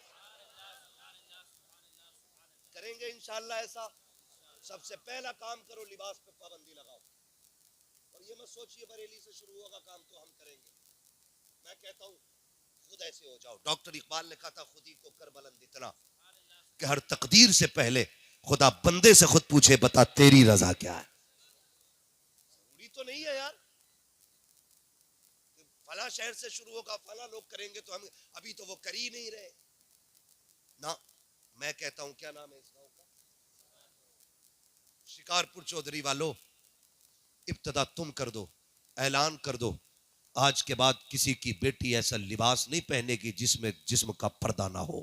करेंगे इंशाअल्लाह ऐसा। सबसे पहला काम करो, लिबास पे पाबंदी लगाओ। और ये मत सोचिए बरेली से शुरू होगा काम तो हम करेंगे। मैं कहता हूं खुद ऐसे हो जाओ। डॉक्टर इकबाल ने कहा था खुदी को कर बुलंद इतना कि हर तकदीर से पहले खुदा बंदे से खुद पूछे बता तेरी रजा क्या है। जरूरी तो नहीं है यार फला शहर से शुरू होगा, फला लोग करेंगे तो हम, अभी तो वो कर ही नहीं रहे ना। मैं कहता हूं क्या नाम है इस गांव का, शिकारपुर चौधरी वालों, इब्तदा तुम कर दो, ऐलान कर दो आज के बाद किसी की बेटी ऐसा लिबास नहीं पहनेगी जिसमें जिस्म का पर्दा ना हो।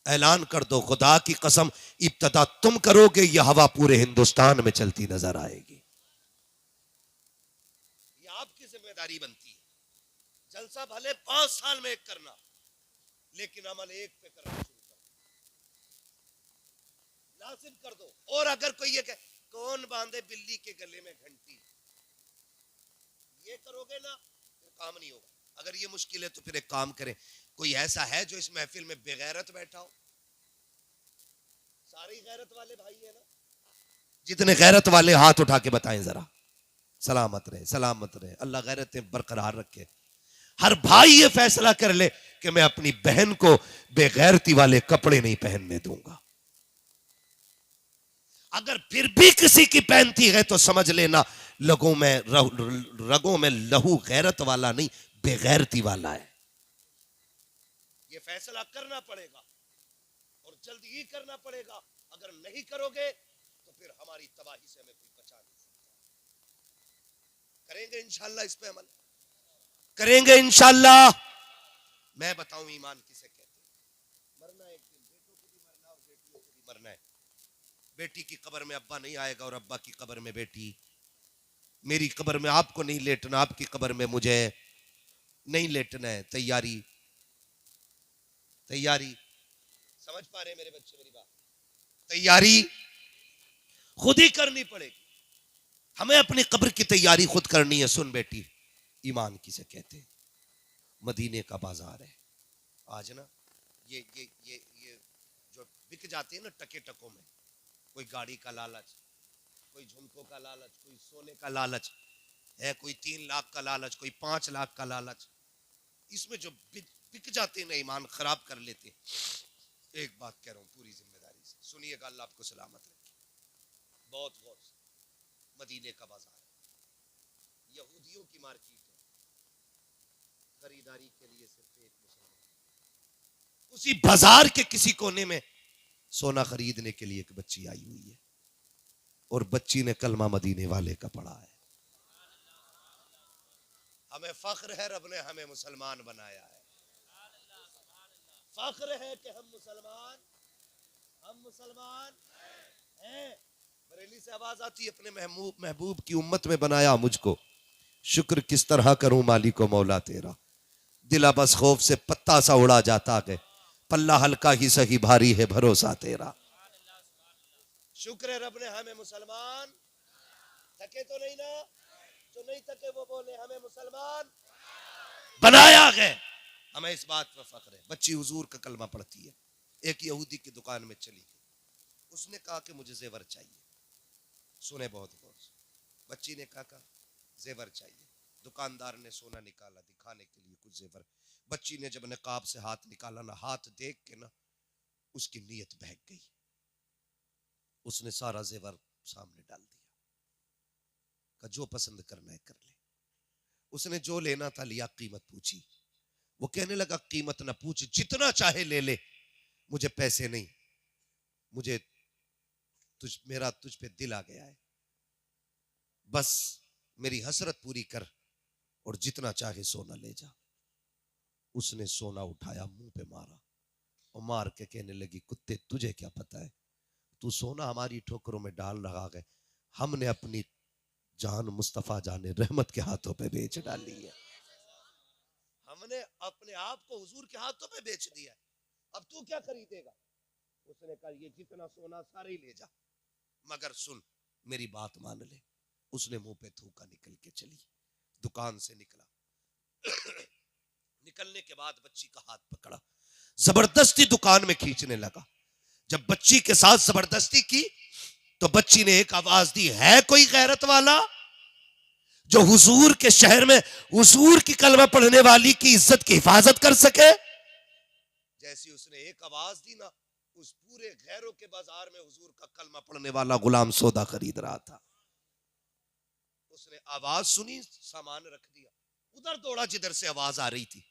ऐलान कर दो, खुदा की कसम इब्तदा तुम करोगे, यह हवा पूरे हिंदुस्तान में चलती नजर आएगी। ये आपकी जिम्मेदारी बनती है। जलसा भले 5 साल में एक करना, लेकिन अमल एक पे करना शुरू करो। मुनासिब कर दो। और अगर कोई ये कहे कौन बांधे बिल्ली के गले में घंटी, ये करोगे ना फिर काम नहीं होगा। अगर ये मुश्किल है तो फिर एक काम करें, कोई ऐसा है जो इस महफिल में बेगैरत बैठा हो? सारे गैरत वाले भाई है ना? जितने गैरत वाले हाथ उठा के बताएं जरा। सलामत रहे, सलामत रहे, अल्लाह गैरतें बरकरार रखे। हर भाई ये फैसला कर ले कि मैं अपनी बहन को बेगैरती वाले कपड़े नहीं पहनने दूंगा। अगर फिर भी किसी की पहनती है तो समझ लेना रगों में लहू गैरत वाला नहीं, बेगैरती वाला है। ये फैसला करना पड़ेगा और जल्दी ही करना पड़ेगा। अगर नहीं करोगे तो फिर हमारी तबाही से हमें कोई बचा नहीं सकता। करेंगे इंशाल्लाह, इस पे अमल करेंगे इंशाल्लाह। मैं बताऊं ईमान किसे कहते हैं? मरना एक दिन, बेटों को भी मरना और बेटियों को भी मरना है। बेटी की कब्र में अब्बा नहीं आएगा और अब्बा की कब्र में बेटी। मेरी कब्र में आपको नहीं लेटना, आपकी कब्र में मुझे नहीं लेटना है। तैयारी तैयारी, समझ पा रहे मेरे बच्चे मेरी बात? तैयारी खुद ही करनी पड़ेगी। हमें अपनी कब्र की तैयारी खुद करनी है। सुन बेटी, ईमान किसे कहते हैं? मदीने का बाजार है आज ना। ये जो बिक जाते हैं ना टके टकों में, कोई गाड़ी का लालच, कोई झुमकों का लालच, कोई सोने का लालच है, कोई 3 लाख का लालच, कोई 5 लाख का लालच। इसमें जो बिक जाते हैं ना, ईमान खराब कर लेते हैं। एक बात कह रहा हूं पूरी जिम्मेदारी से, सुनिएगा, अल्लाह आपको सलामत रखे। बहुत गौर से, मदीने का बाजार है, यहूदियों की मार्केट है। खरीदारी के लिए सिर्फ एक मुसलमान। उसी बाजार के किसी कोने में सोना खरीदने के लिए एक बच्ची आई हुई है और बच्ची ने कलमा मदीने वाले का पढ़ा है। हमें फख्र है, रब ने हमें मुसलमान बनाया है। फख्र है कि हम मुसलमान हैं। बरेली से आवाज आती है, अपने महबूब की उम्मत में बनाया मुझको, शुक्र किस तरह करूं मालिको मौला तेरा। दिला बस खौफ से पत्ता सा उड़ा जाता है, पल्ला हल्का ही सही भारी है भरोसा तेरा। शुक्र है रब ने हमें मुसलमान, थके तो नहीं ना? जो नहीं थके वो बोले हमें मुसलमान बनाया है। हमें इस बात पर फख्र है। बच्ची हुजूर का कलमा पढ़ती है। एक यहूदी की दुकान में चली गई, उसने कहा कि मुझे जेवर चाहिए। सुने बहुत गौर से, बच्ची ने कहा जेवर चाहिए। दुकानदार ने सोना निकाला दिखाने के लिए कुछ जेवर। बच्ची ने जब नकाब से हाथ निकाला ना, हाथ देख के ना उसकी नीयत बहक गई। उसने सारा जेवर सामने डाल दिया, का जो पसंद करना है कर ले। उसने जो लेना था लिया, कीमत पूछी। वो कहने लगा कीमत ना पूछ, जितना चाहे ले ले, मुझे पैसे नहीं, मुझे मेरा तुझ पे दिल आ गया है, बस मेरी हसरत पूरी कर और जितना चाहे सोना ले जा। उसने सोना उठाया, मुंह पे मारा और मार के कहने लगी, कुत्ते तुझे क्या पता है, तू सोना हमारी ठोकरों में डाल रहा है, हमने अपनी जान मुस्तफा जाने रहमत के हाथों पे बेच डाली है। हमने अपने आप को हुजूर के हाथों पे बेच दिया है, अब तू क्या खरीदेगा? उसने कहा ये जितना सोना सारे ही ले जा, मगर सुन मेरी बात मान ले। उसने मुंह पे थूका, निकल के चली, दुकान से निकला। निकलने के बाद बच्ची का हाथ पकड़ा, जबरदस्ती दुकान में खींचने लगा। जब बच्ची के साथ जबरदस्ती की तो बच्ची ने एक आवाज दी, है कोई गैरत वाला जो हुजूर के शहर में हुजूर की कलमा पढ़ने वाली की इज्जत की हिफाजत कर सके? जैसी उसने एक आवाज दी ना, उस पूरे गैरों के बाजार में हुजूर का कलमा पढ़ने वाला गुलाम सौदा खरीद रहा था। उसने आवाज सुनी, सामान रख दिया, उधर दौड़ा जिधर से आवाज आ रही थी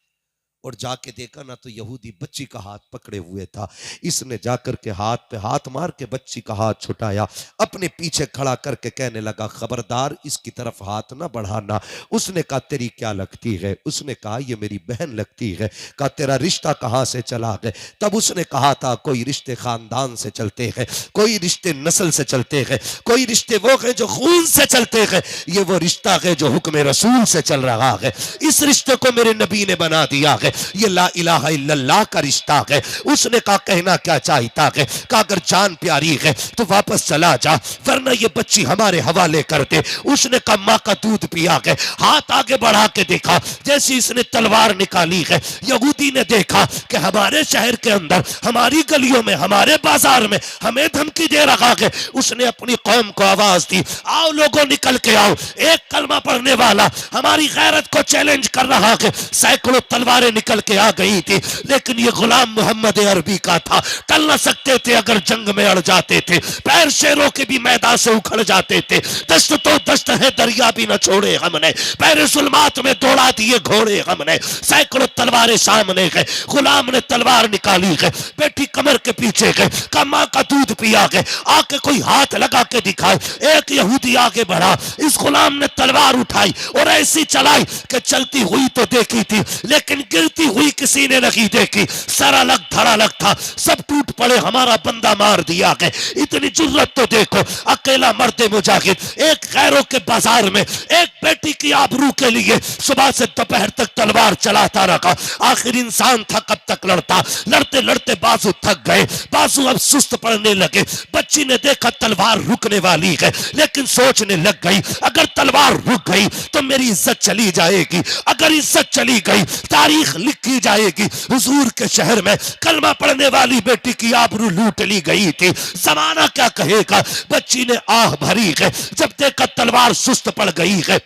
और जाके देखा ना तो यहूदी बच्ची का हाथ पकड़े हुए था। इसने जाकर के हाथ पे हाथ मार के बच्ची का हाथ छुटाया, अपने पीछे खड़ा करके कहने लगा, खबरदार इसकी तरफ हाथ ना बढ़ाना। उसने कहा तेरी क्या लगती है? उसने कहा ये मेरी बहन लगती है। कहा तेरा रिश्ता कहाँ से चला है? तब उसने कहा था कोई रिश्ते खानदान से चलते हैं, कोई रिश्ते नस्ल से चलते हैं, कोई रिश्ते वो है जो खून से चलते हैं, ये वो रिश्ता है जो हुक्म रसूल से चल रहा है। इस रिश्ते को मेरे नबी ने बना दिया है। ये ला इलाहा इल्लल्लाह का रिश्ता है। उसने कहा कहना क्या चाहता है, कहा अगर जान प्यारी है तो वापस चला जा, वरना ये बच्ची हमारे हवाले कर दे। उसने कहा माँ का दूध पिया है। हाथ आगे बढ़ा के देखा, जैसे इसने तलवार निकाली है, यहूदी ने देखा कि हमारे शहर के अंदर, हमारी गलियों में, हमारे बाजार में हमें धमकी दे रहा है। उसने अपनी कौम को आवाज दी, आओ लोगों निकल के आओ, एक कलमा पढ़ने वाला हमारी गैरत को चैलेंज कर रहा है। सैकड़ों तलवारें निकल के आ गई थी, लेकिन ये गुलाम मोहम्मद अरबी का था, टल न सकते थे अगर जंग में अड़ जाते थे, पैर शेरों के भी मैदान से उखड़ जाते थे। दस्त तो दस्त है, दरिया भी न छोड़े हमने, पैर जुल्मात में दौड़ा दिए घोड़े हमने। सैकड़ों तलवारें सामने गए, गुलाम ने तलवार निकाली है, बेटी कमर के पीछे गए, का माँ का दूध पिया गए, आके कोई हाथ लगा के दिखाए। एक यहूदी आगे बढ़ा, इस गुलाम ने तलवार उठाई और ऐसी चलाई कि चलती हुई तो देखी थी, लेकिन गिरती हुई किसी ने नहीं देखी। सर अलग धड़ अलग था, सब टूट पड़े, हमारा बंदा मार दिया गया। इतनी जुर्रत तो देखो, अकेला मर्द मुजाहिद एक गैरों के बाजार में एक बेटी की आबरू के लिए सुबह से दोपहर तक तलवार चलाता रहा। आखिर इंसान था कब तक लड़ता, लड़ते लड़ते बाजू थक गए, बाजू अब सुस्त पड़ने लगे। बच्ची ने देखा तलवार रुकने वाली है, लेकिन सोचने लग गई अगर तलवार रुक गई तो मेरी इज्जत चली जाएगी, अगर इज्जत चली गई तारीख लिखी जाएगी। हुजूर के शहर में कलमा पढ़ने वाली बेटी की आबरू लूट ली गई थी, जमाना क्या कहेगा। बच्ची ने आह भरी है, जब देखा तलवार सुस्त पड़ गई है।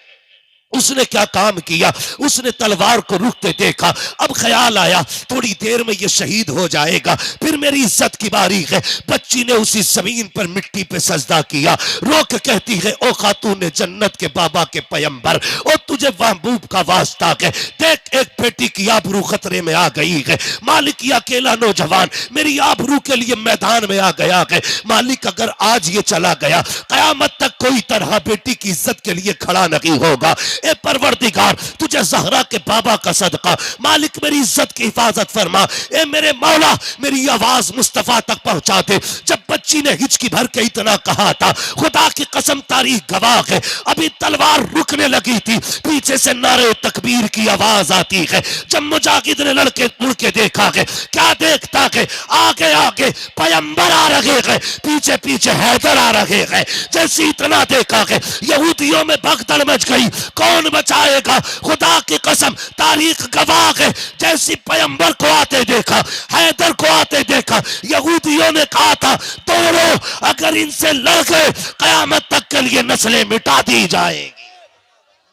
उसने क्या काम किया, उसने तलवार को रुकते देखा, अब ख्याल आया थोड़ी देर में ये शहीद हो जाएगा, फिर मेरी इज्जत की बारी है। बच्ची ने उसी जमीन पर मिट्टी पे सजदा किया, रोक कहती है ओ खातून जन्नत के बाबा के पैगंबर, ओ तुझे महबूब का वास्ता है, देख एक बेटी की आबरू खतरे में आ गई है। मालिक ये अकेला नौजवान मेरी आबरू के लिए मैदान में आ गया है। मालिक अगर आज ये चला गया, कयामत तक कोई तरह बेटी की इज्जत के लिए खड़ा नहीं होगा। ए परवरदिगार तुझे जहरा के बाबा का सदका, मालिक मेरी इज्जत की हिफाजत फरमा। ए मेरे मौला मेरी आवाज मुस्तफा तक पहुंचा दे। जब बच्ची ने हिचकी भर के इतना कहा था, खुदा की कसम तारीख गवाह है, अभी तलवार रुकने लगी थी, पीछे से नारे तकबीर की आवाज आती है। जब मुजाहिद ने लड़के मुड़ के देखा है, क्या देखता है, आगे आगे पैगंबर आ रहे हैं, पीछे पीछे हैदर आ रहे हैं। जैसे इतना देखा है, यहूदियों में भगदड़ मच गई, कौन बचाएगा। खुदा की कसम तारीख गवाह है, जैसी पैगंबर को आते देखा, हैदर को आते देखा, यहूदियों ने कहा था दोनों अगर इनसे लड़ गए कयामत तक के लिए नस्लें मिटा दी जाएंगी।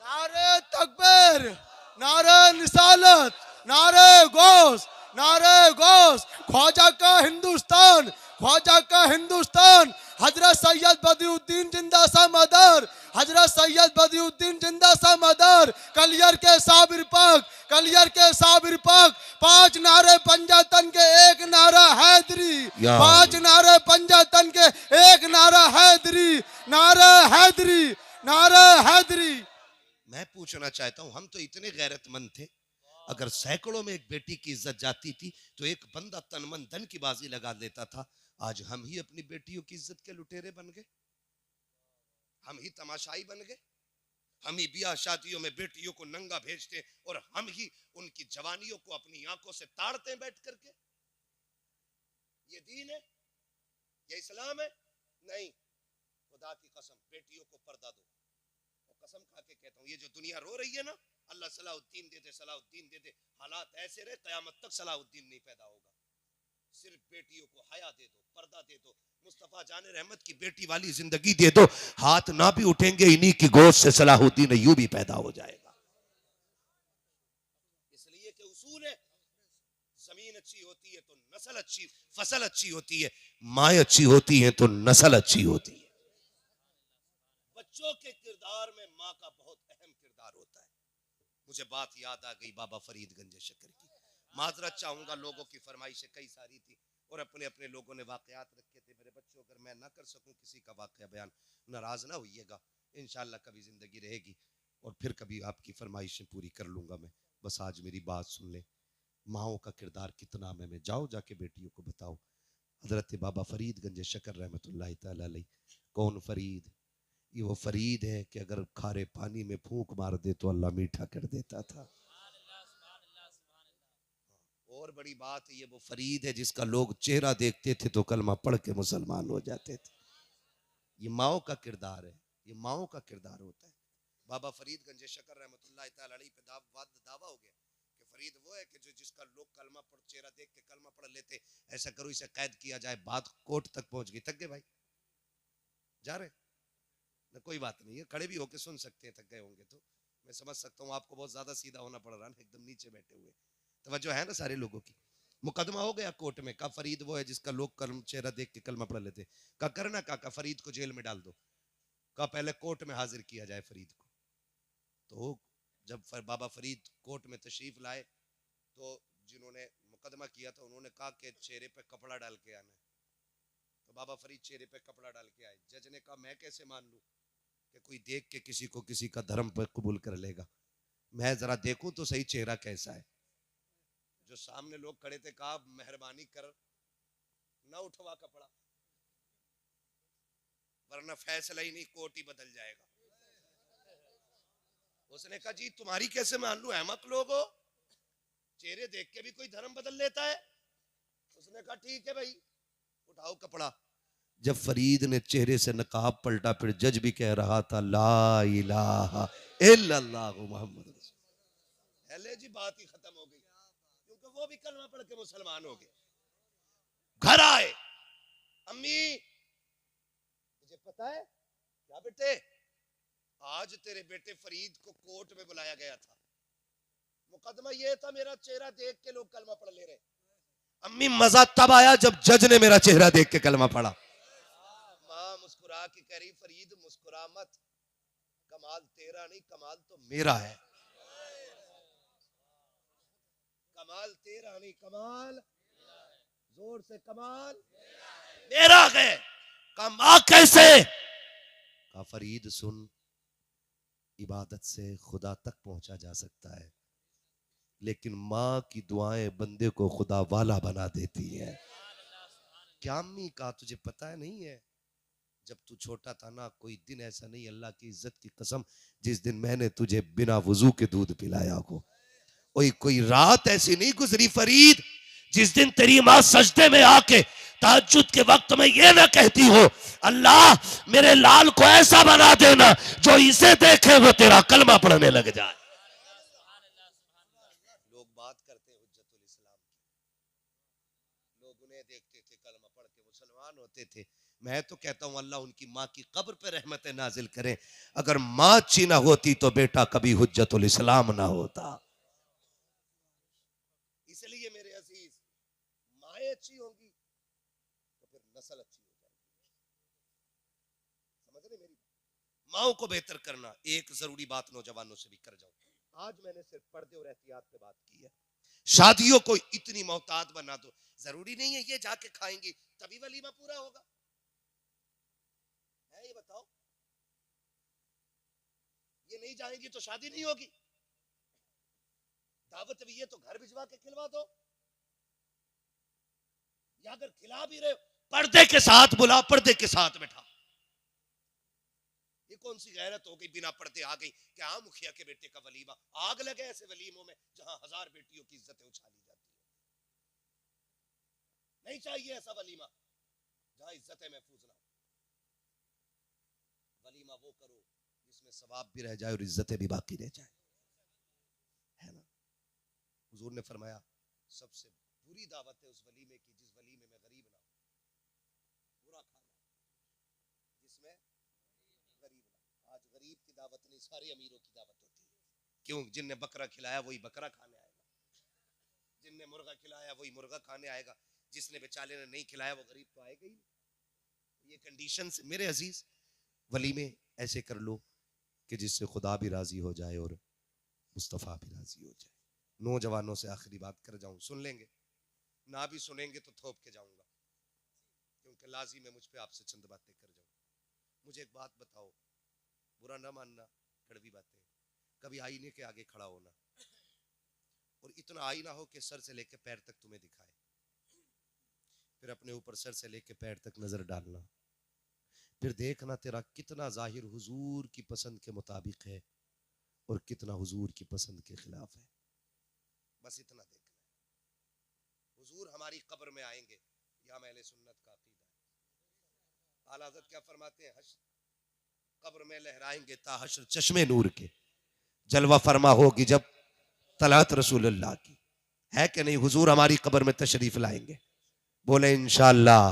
नारे तकबीर, नारे निसालत, नारे गौस, नारे गौस। ख्वाजा का हिंदुस्तान, ख्वाजा का हिंदुस्तान। हजरत सैयद बदियुद्दीन जिंदा सा मदर, हजरत सैयद बदियुद्दीन जिंदा सा मदर। कलियर के साबिर पाक, कलियर के साबिर पाक। 5 नारे पंजातन के, एक नारा हैदरी, 5 नारे पंजातन के, एक नारा हैदरी, नारा हैदरी, नारा हैदरी। मैं पूछना चाहता हूं, हम तो इतने गैरतमंद थे, अगर सैकड़ों में एक बेटी की इज्जत जाती थी तो एक बंदा तन मन धन की बाजी लगा देता था। आज हम ही अपनी बेटियों की इज्जत के लुटेरे बन गए, हम ही तमाशाई बन गए, हम ही ब्याह शादियों में बेटियों को नंगा भेजते और हम ही उनकी जवानियों को अपनी आंखों से ताड़ते हैं बैठ करके। ये दीन है, ये इस्लाम है? नहीं। खुदा की कसम बेटियों को पर्दा दो, और कसम खा के कहता हूं ये जो दुनिया रो रही है ना, अल्लाह सलाहुद्दीन दे दे, सलाहुद्दीन दे दे, हालात ऐसे रहे कयामत तक सलाहुद्दीन नहीं पैदा होगा। सिर्फ बेटियों को हया दे दो, पर्दा दे दो, मुस्तफा जाने रहमत की बेटी वाली जिंदगी दे दो, हाथ ना भी उठेंगे इन्हीं की गोश्त से सलाहुद्दीन अय्यूबी भी पैदा हो जाएगा। इसलिए कि उसूल है, जमीन अच्छी होती है तो नस्ल अच्छी, फसल अच्छी होती है, माँ अच्छी होती है तो नस्ल अच्छी होती है। बच्चों के किरदार में माँ का बहुत अहम किरदार होता है। मुझे बात याद आ गई बाबा फरीदगंज शक्कर की, माजरत चाहूंगा, लोगों की फरमाइशें कई सारी थी और अपने अपने लोगों ने वाकयात रखे थे। मेरे बच्चों अगर मैं ना कर सकूं किसी का वाकया बयान, नाराज ना होइएगा, इंशाल्लाह कभी जिंदगी रहेगी और फिर कभी आपकी फरमाइशें पूरी कर लूंगा मैं। बस आज मेरी बात सुन ले, माओ का किरदार कितना में जाओ जाके बेटियों को बताओ। हजरत बाबा फरीदगंज शक्कर रहमतुल्लाह तआला अलैह, कौन फरीद? ये वो फरीद है कि अगर खारे पानी में फूंक मार दे तो अल्लाह मीठा कर देता था। और बड़ी बात ये वो फरीद है जिसका लोग चेहरा देखते थे तो कलमा पढ़ के मुसलमान हो जाते थे। ये माओ का किरदार है, ये माओ का किरदार होता है। बाबा फरीद गंज शकर रहमतुल्लाह तआला अलैह पे दावा हो गया कि फरीद वो है कि जो जिसका लोग कलमा पढ़ चेहरा देख के कलमा पढ़ लेते। ऐसा करो इसे कैद किया जाए। बात कोर्ट तक पहुंच गई। थक गए भाई, जा रहे ना, कोई बात नहीं है, खड़े भी होके सुन सकते हैं। थक गए होंगे तो मैं समझ सकता हूँ, आपको बहुत ज्यादा सीधा होना पड़ रहा है ना, एकदम नीचे बैठे हुए। तवज्जो है ना सारे लोगों की। मुकदमा हो गया कोर्ट में, का फरीद वो है जिसका लोग कलम चेहरा देख के कलमा पढ़ लेते। का करना का फरीद को जेल में डाल दो। का पहले कोर्ट में हाजिर किया जाए फरीद को। तो जब बाबा फरीद कोर्ट में तशरीफ लाए तो जिन्होंने मुकदमा किया था उन्होंने कहा कि चेहरे पे कपड़ा डाल के आना है। तो बाबा फरीद चेहरे पे कपड़ा डाल के आए। जज ने कहा मैं कैसे मान लूं कि कोई देख के किसी को किसी का धर्म पर कबूल कर लेगा, मैं जरा देखूं तो सही चेहरा कैसा है। जो सामने लोग खड़े थे कहा मेहरबानी कर ना उठवा कपड़ा, वरना फैसला ही नहीं कोर्ट ही बदल जाएगा। उसने कहा जी तुम्हारी कैसे मान लूं, अहमक लोग हो, चेहरे देख के भी कोई धर्म बदल लेता है। उसने कहा ठीक है भाई उठाओ कपड़ा। जब फरीद ने चेहरे से नकाब पलटा फिर जज भी कह रहा था ला इलाहा इल्लल्लाह मुहम्मद रसूल। अले जी बात ही खत्म हो गई, क्योंकि वो भी कलमा पढ़ के मुसलमान हो गए। घर आए, अम्मी मुझे पता है क्या बेटे, आज तेरे बेटे फरीद को कोर्ट में बुलाया गया था। मुकदमा ये था मेरा चेहरा देख के लोग कलमा पढ़ ले रहे। अम्मी मजा तब आया जब जज ने मेरा चेहरा देख के कलमा पढ़ा। मां मुस्कुरा के कह रही फरीद मुस्कुरा मत, कमाल तेरा नहीं कमाल तो मेरा है। कमाल तेरा नहीं कमाल, जोर से कमाल मेरा है। कमा कैसे? का फरीद सुन, इबादत से खुदा तक पहुंचा जा सकता है, लेकिन माँ की दुआएं बंदे को खुदा वाला बना देती है। क्या अम्मी का तुझे पता है नहीं है, जब तू छोटा था ना कोई दिन ऐसा नहीं, अल्लाह की इज्जत की कसम, जिस दिन मैंने तुझे बिना वजू के दूध पिलाया हो। कोई रात ऐसी नहीं गुजरी फरीद जिस दिन तेरी माँ सजदे में आके तहज्जुद के वक्त में ये ना कहती हो अल्लाह मेरे लाल को ऐसा बना देना जो इसे देखे वो तेरा कलमा पढ़ने लग जाए। लोग बात करते हैं हुज्जतुल इस्लाम की, लोग उन्हें देखते थे कलमा पढ़ के मुसलमान होते थे। मैं तो कहता हूं अल्लाह उनकी माँ की कब्र पे रहमत नाजिल करे। अगर माँ अच्छी ना होती तो बेटा कभी हुज्जतुल इस्लाम ना होता। इसलिए मेरे अजीज माएँ अच्छी होंगी तो फिर नस्ल अच्छी हो जाएगी। समझ रहे मेरी माओ को बेहतर करना एक जरूरी बात नौजवानों से भी कर जाओ। आज मैंने सिर्फ पर्दे और एहतियात पे बात की है। शादियों को इतनी मोहतात बना दो, जरूरी नहीं है ये जाके खाएंगे तभी वलीमा पूरा होगा है। ये बताओ ये नहीं जाएंगी तो शादी नहीं होगी। दावत भी ये तो घर भिजवा के खिलवा दो, या अगर खिला भी रहे पर्दे के साथ बुला, पर्दे के साथ बैठा। ये कौन सी गैरत हो गई बिना पर्दे आ गई क्या मुखिया के बेटे का वलीमा। आग लगे ऐसे वलीमों में जहां 1000 बेटियों की इज्जतें उछाली जाती है। नहीं चाहिए ऐसा वलीमा जहां इज्जतें महफूज ना हो। वलीमा वो करो जिसमें सवाब भी रह जाए और इज्जतें भी बाकी रह जाए, है ना। हुजूर ने फरमाया सबसे बुरी दावत है उस वलीमे की जिस वलीमे में गरीब ना हो। बुरा खाना जिसमें गरीब ना। आज गरीब की दावत नहीं सारे अमीरों की दावत होती है। क्यों? जिनने बकरा खिलाया वही बकरा खाने आएगा, जिनने मुर्गा खिलाया वही मुर्गा खाने आएगा, जिसने बेचारे ने नहीं खिलाया वो गरीब तो आएगा ही। ये कंडीशन से मेरे अजीज वलीमे ऐसे कर लो कि जिससे खुदा भी राजी हो जाए और मुस्तफ़ा भी राजी हो जाए। नौजवानों से आखिरी बात कर जाऊं, सुन लेंगे ना भी सुनेंगे तो थोप के जाऊंगा, क्योंकि लाजिम है मुझ पे आपसे चंद बातें कर जाऊं। मुझे एक बात बताओ, बुरा ना मानना, कड़वी बातें, कभी आईने के आगे खड़ा होना और इतना आईना हो कि सर से लेके पैर तक तुम्हें दिखाए, फिर अपने ऊपर सर से लेके पैर तक नजर डालना, फिर देखना तेरा कितना जाहिर हुजूर की पसंद के मुताबिक है और कितना हुजूर की पसंद के खिलाफ है। बस इतना देखना है। हुजूर हमारी कब्र में आएंगे, यह अहले सुन्नत का अकीदा है। आला हज़रत क्या फरमाते हैं, कब्र में लहराएंगे ता हश्र चश्मे नूर के, जलवा फरमा होगी जब तलात रसूलुल्लाह की। है कि नहीं? हुजूर हमारी कब्र में तशरीफ लाएंगे। बोले इंशाअल्लाह,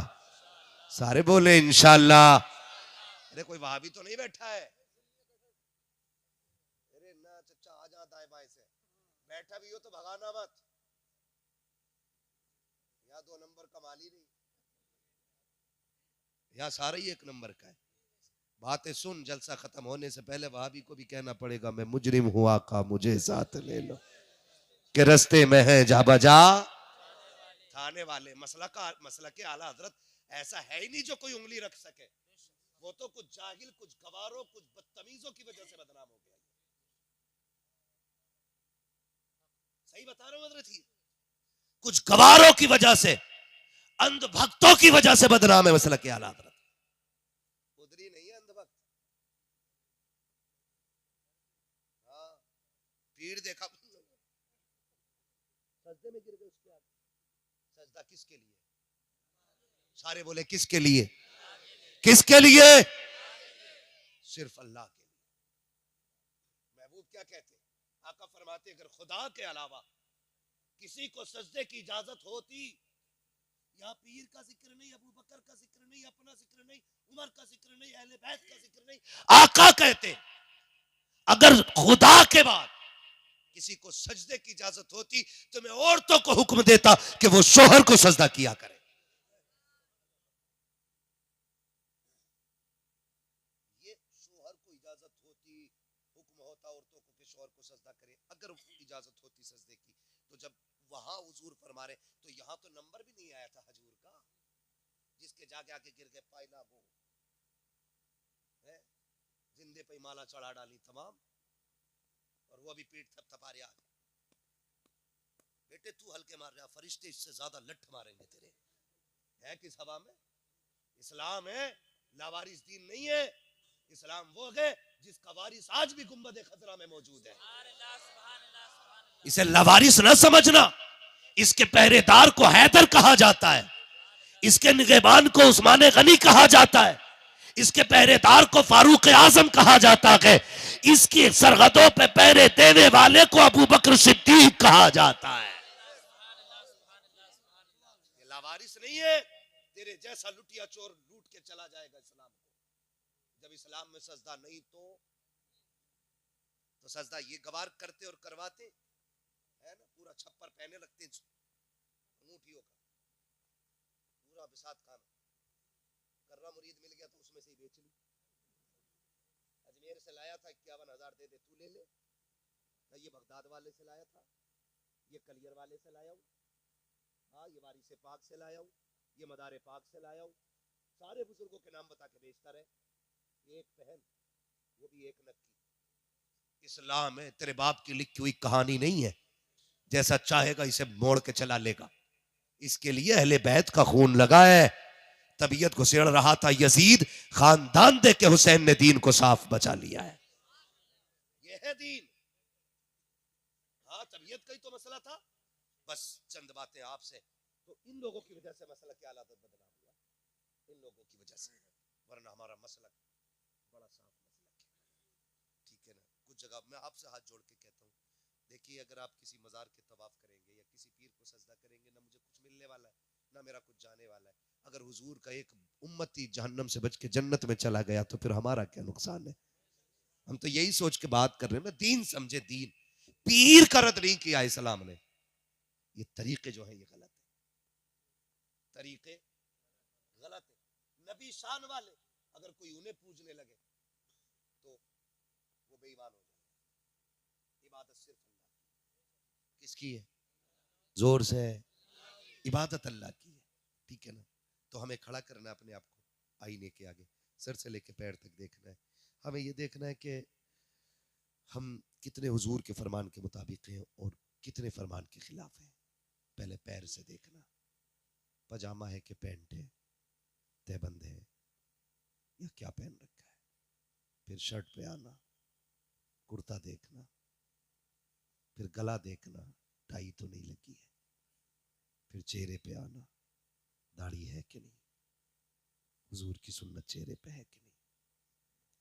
सारे बोले इंशाअल्लाह। अरे कोई वहाबी तो नहीं बैठा है? अरे ना चचा, आ जा दाएं बाएं से, बैठा भी हो तो भगाना मत, या 2 नंबर का माली नहीं, या सारा ही 1 नंबर का है। बातें सुन, जलसा खत्म होने से पहले वहाबी को भी कहना पड़ेगा, मैं मुजरिम हूं आका मुझे साथ ले लो, के रस्ते में है जा बजा थाने वाले। मसला के आला हजरत ऐसा है ही नहीं जो कोई उंगली रख सके। वो तो कुछ जाहिल, कुछ गवारों, कुछ बदतमीजों की वजह से बदनाम हो गया। सही बता रहा हूं हजरत ही, कुछ गवारों की वजह से, अंधभक्तों की वजह से बदनाम है मसला के आला हजरत। उधरी नहीं है अंधभक्त। हाँ, भीड़ देखा, सजदे में गिर गए उसके आगे। सजदा किसके लिए? सारे बोले किसके लिए? किसके लिए? सिर्फ अल्लाह के लिए। महबूब क्या कहते? आका फरमाते अगर खुदा के अलावा किसी को सजदे की इजाजत होती, यहाँ पीर का जिक्र नहीं, अबू बकर का जिक्र नहीं, अपना जिक्र नहीं, उमर का जिक्र नहीं, अहले बैत का जिक्र नहीं, आका कहते अगर खुदा के बाद किसी को सजदे की इजाजत होती तो मैं औरतों को हुक्म देता कि वो शोहर को सजदा किया करे। ये शोहर को इजाजत होती, हुक्म होता औरतों को कि शोहर को सजदा करे। अगर इजाजत होती सजदे की, तो जब वहां हुजूर फरमा रहे तो यहां तो नंबर भी नहीं आया था हजूर का, जिसके जाके आके गिर गए पायला वो है, जिंदे पे माला चढ़ा डाली तमाम, और वो अभी पीठ थपथपा रहा। बेटे तू हल्के मार रहा, फरिश्ते इससे ज्यादा लठ मारेंगे तेरे। है किस हवा में? इस्लाम है, लावारिस दीन नहीं है। इस्लाम वो है जिसका वारिस आज भी गुंबद खतरा में मौजूद है। इसे लावारिस न समझना। इसके पहरेदार को हैदर कहा जाता है, इसके निगहबान को उस्मान गनी कहा जाता है, इसके पहरेदार को फारूक आजम कहा जाता है, इसकी सरहदों पे पहरे देने वाले को अबू बकर सिद्दीक कहा जाता है। ये लावारिस नहीं है। तेरे जैसा लुटिया चोर लूट के चला जाएगा इस्लाम को। जब इस्लाम में सजदा नहीं तो सजदा ये गवार करते और करवाते है ना, पूरा छप्पर पहने लगते अंगूठियों का, पूरा बिसात खाना। कर्रा मुरीद मिल गया तो उसमें से ही बेच ली। अजमेर से लाया था 51,000 दे दे तू ले ले, ये बगदाद वाले से लाया था, ये कलियर वाले से लाया हूँ, हाँ ये वारिस पाक से लाया हूँ, ये मदार पाक से लाया हूँ। सारे बुजुर्गों के नाम बता के बेचता रहे। एक पहन, वो भी एक नक्की। इस्लाम है, तेरे बाप की लिखी हुई कहानी नहीं है, जैसा चाहेगा इसे मोड़ के चला लेगा। इसके लिए अहले बैत का खून लगा है। तबीयत घुसेड़ रहा था यजीद, खानदान दे के हुसैन ने दीन को साफ बचा लिया है। यह है दीन। हाँ तबीयत का ही तो मसला था। बस चंद बातें आपसे, तो इन लोगों की वजह से मसला क्या हालत बदनाम हुआ, इन लोगों की वजह से, वरना हमारा मसला बड़ा साफ मसला है। ठीक है ना? कुछ जगह मैं आपसे हाथ जोड़ के कहता हूँ, देखिए अगर आप किसी मजार के तवाफ करेंगे या किसी पीर को सजदा करेंगे, ना मुझे कुछ मिलने वाला है ना मेरा कुछ जाने वाला है। अगर हुजूर का एक उम्मती जहन्नम से बच के जन्नत में चला गया तो फिर हमारा क्या नुकसान है? हम तो यही सोच के बात कर रहे हैं ना, दीन समझे दीन। पीर का रद्द नहीं किया इस्लाम ने। ये तरीके जो है ये गलत है, तरीके गलत है। नबी शान वाले अगर कोई उन्हें पूजने लगे तो वो बेईमान हो जाए। इबादत सिर्फ अल्लाह किसकी है? जोर से, इबादत अल्लाह की है। ठीक है ना? तो हमें खड़ा करना है अपने आप को आईने के आगे, सर से लेके पैर तक देखना है। हमें ये देखना है कि हम कितने हुजूर के फरमान के मुताबिक हैं और कितने फरमान के खिलाफ हैं। पहले पैर से देखना, पजामा है कि पैंट है, तहबंद है या क्या पहन रखा है। फिर शर्ट पे आना, कुर्ता देखना, फिर गला देखना, टाई तो नहीं लगी है, फिर चेहरे पे आना, दाढ़ी है कि नहीं, हुजूर की सुन्नत चेहरे पे है कि नहीं।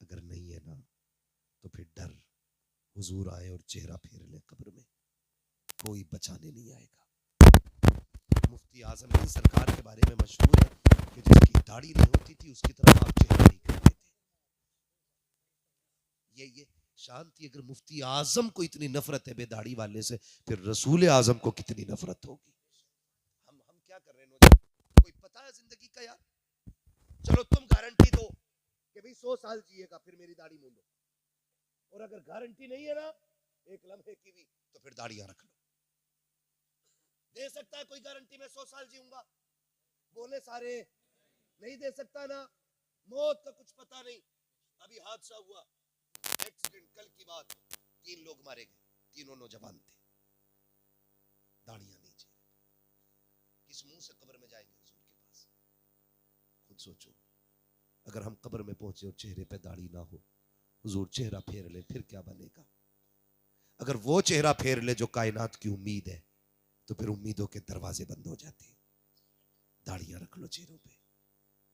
अगर नहीं है ना तो फिर डर, हुजूर आए और चेहरा फेर ले कब्र में, कोई बचाने नहीं आएगा। मुफ्ती आजम की सरकार के बारे में मशहूर है कि जिसकी दाढ़ी नहीं होती थी उसकी तरफ आप चेहरा नहीं करते थे। ये शांति, अगर मुफ्ती आजम को इतनी नफरत है बेदाढ़ी वाले से, फिर रसूल आजम को कितनी नफरत होगी। हम क्या कर रहे हैं? कोई पता है जिंदगी का यार? चलो तुम गारंटी दो कि भाई 100 साल जिएगा, फिर मेरी दाढ़ी मूंदो। और अगर गारंटी नहीं है ना एक लम्हे की भी, तो फिर दाढ़ियां रख लो। दे सकता है कोई गारंटी मैं 100 साल जीऊंगा? बोले सारे नहीं दे सकता ना। मौत का कुछ पता नहीं। अभी हादसा हुआ, एक्सीडेंट, कल की बात, 3 लोग मारे गए, तीनों नौजवान थे, दाढ़ियां नहीं चाहिए। किस मुंह से कब्र में जाएंगे हुजूर के पास? खुद सोचो, अगर हम कब्र में पहुंचे और चेहरे पे दाढ़ी ना हो, हुजूर चेहरा फेर ले, फिर क्या बनेगा? अगर वो चेहरा फेर ले जो कायनात की उम्मीद है, तो फिर उम्मीदों के दरवाजे बंद हो जाते हैं। दाढ़ियां रख लो चेहरों पे,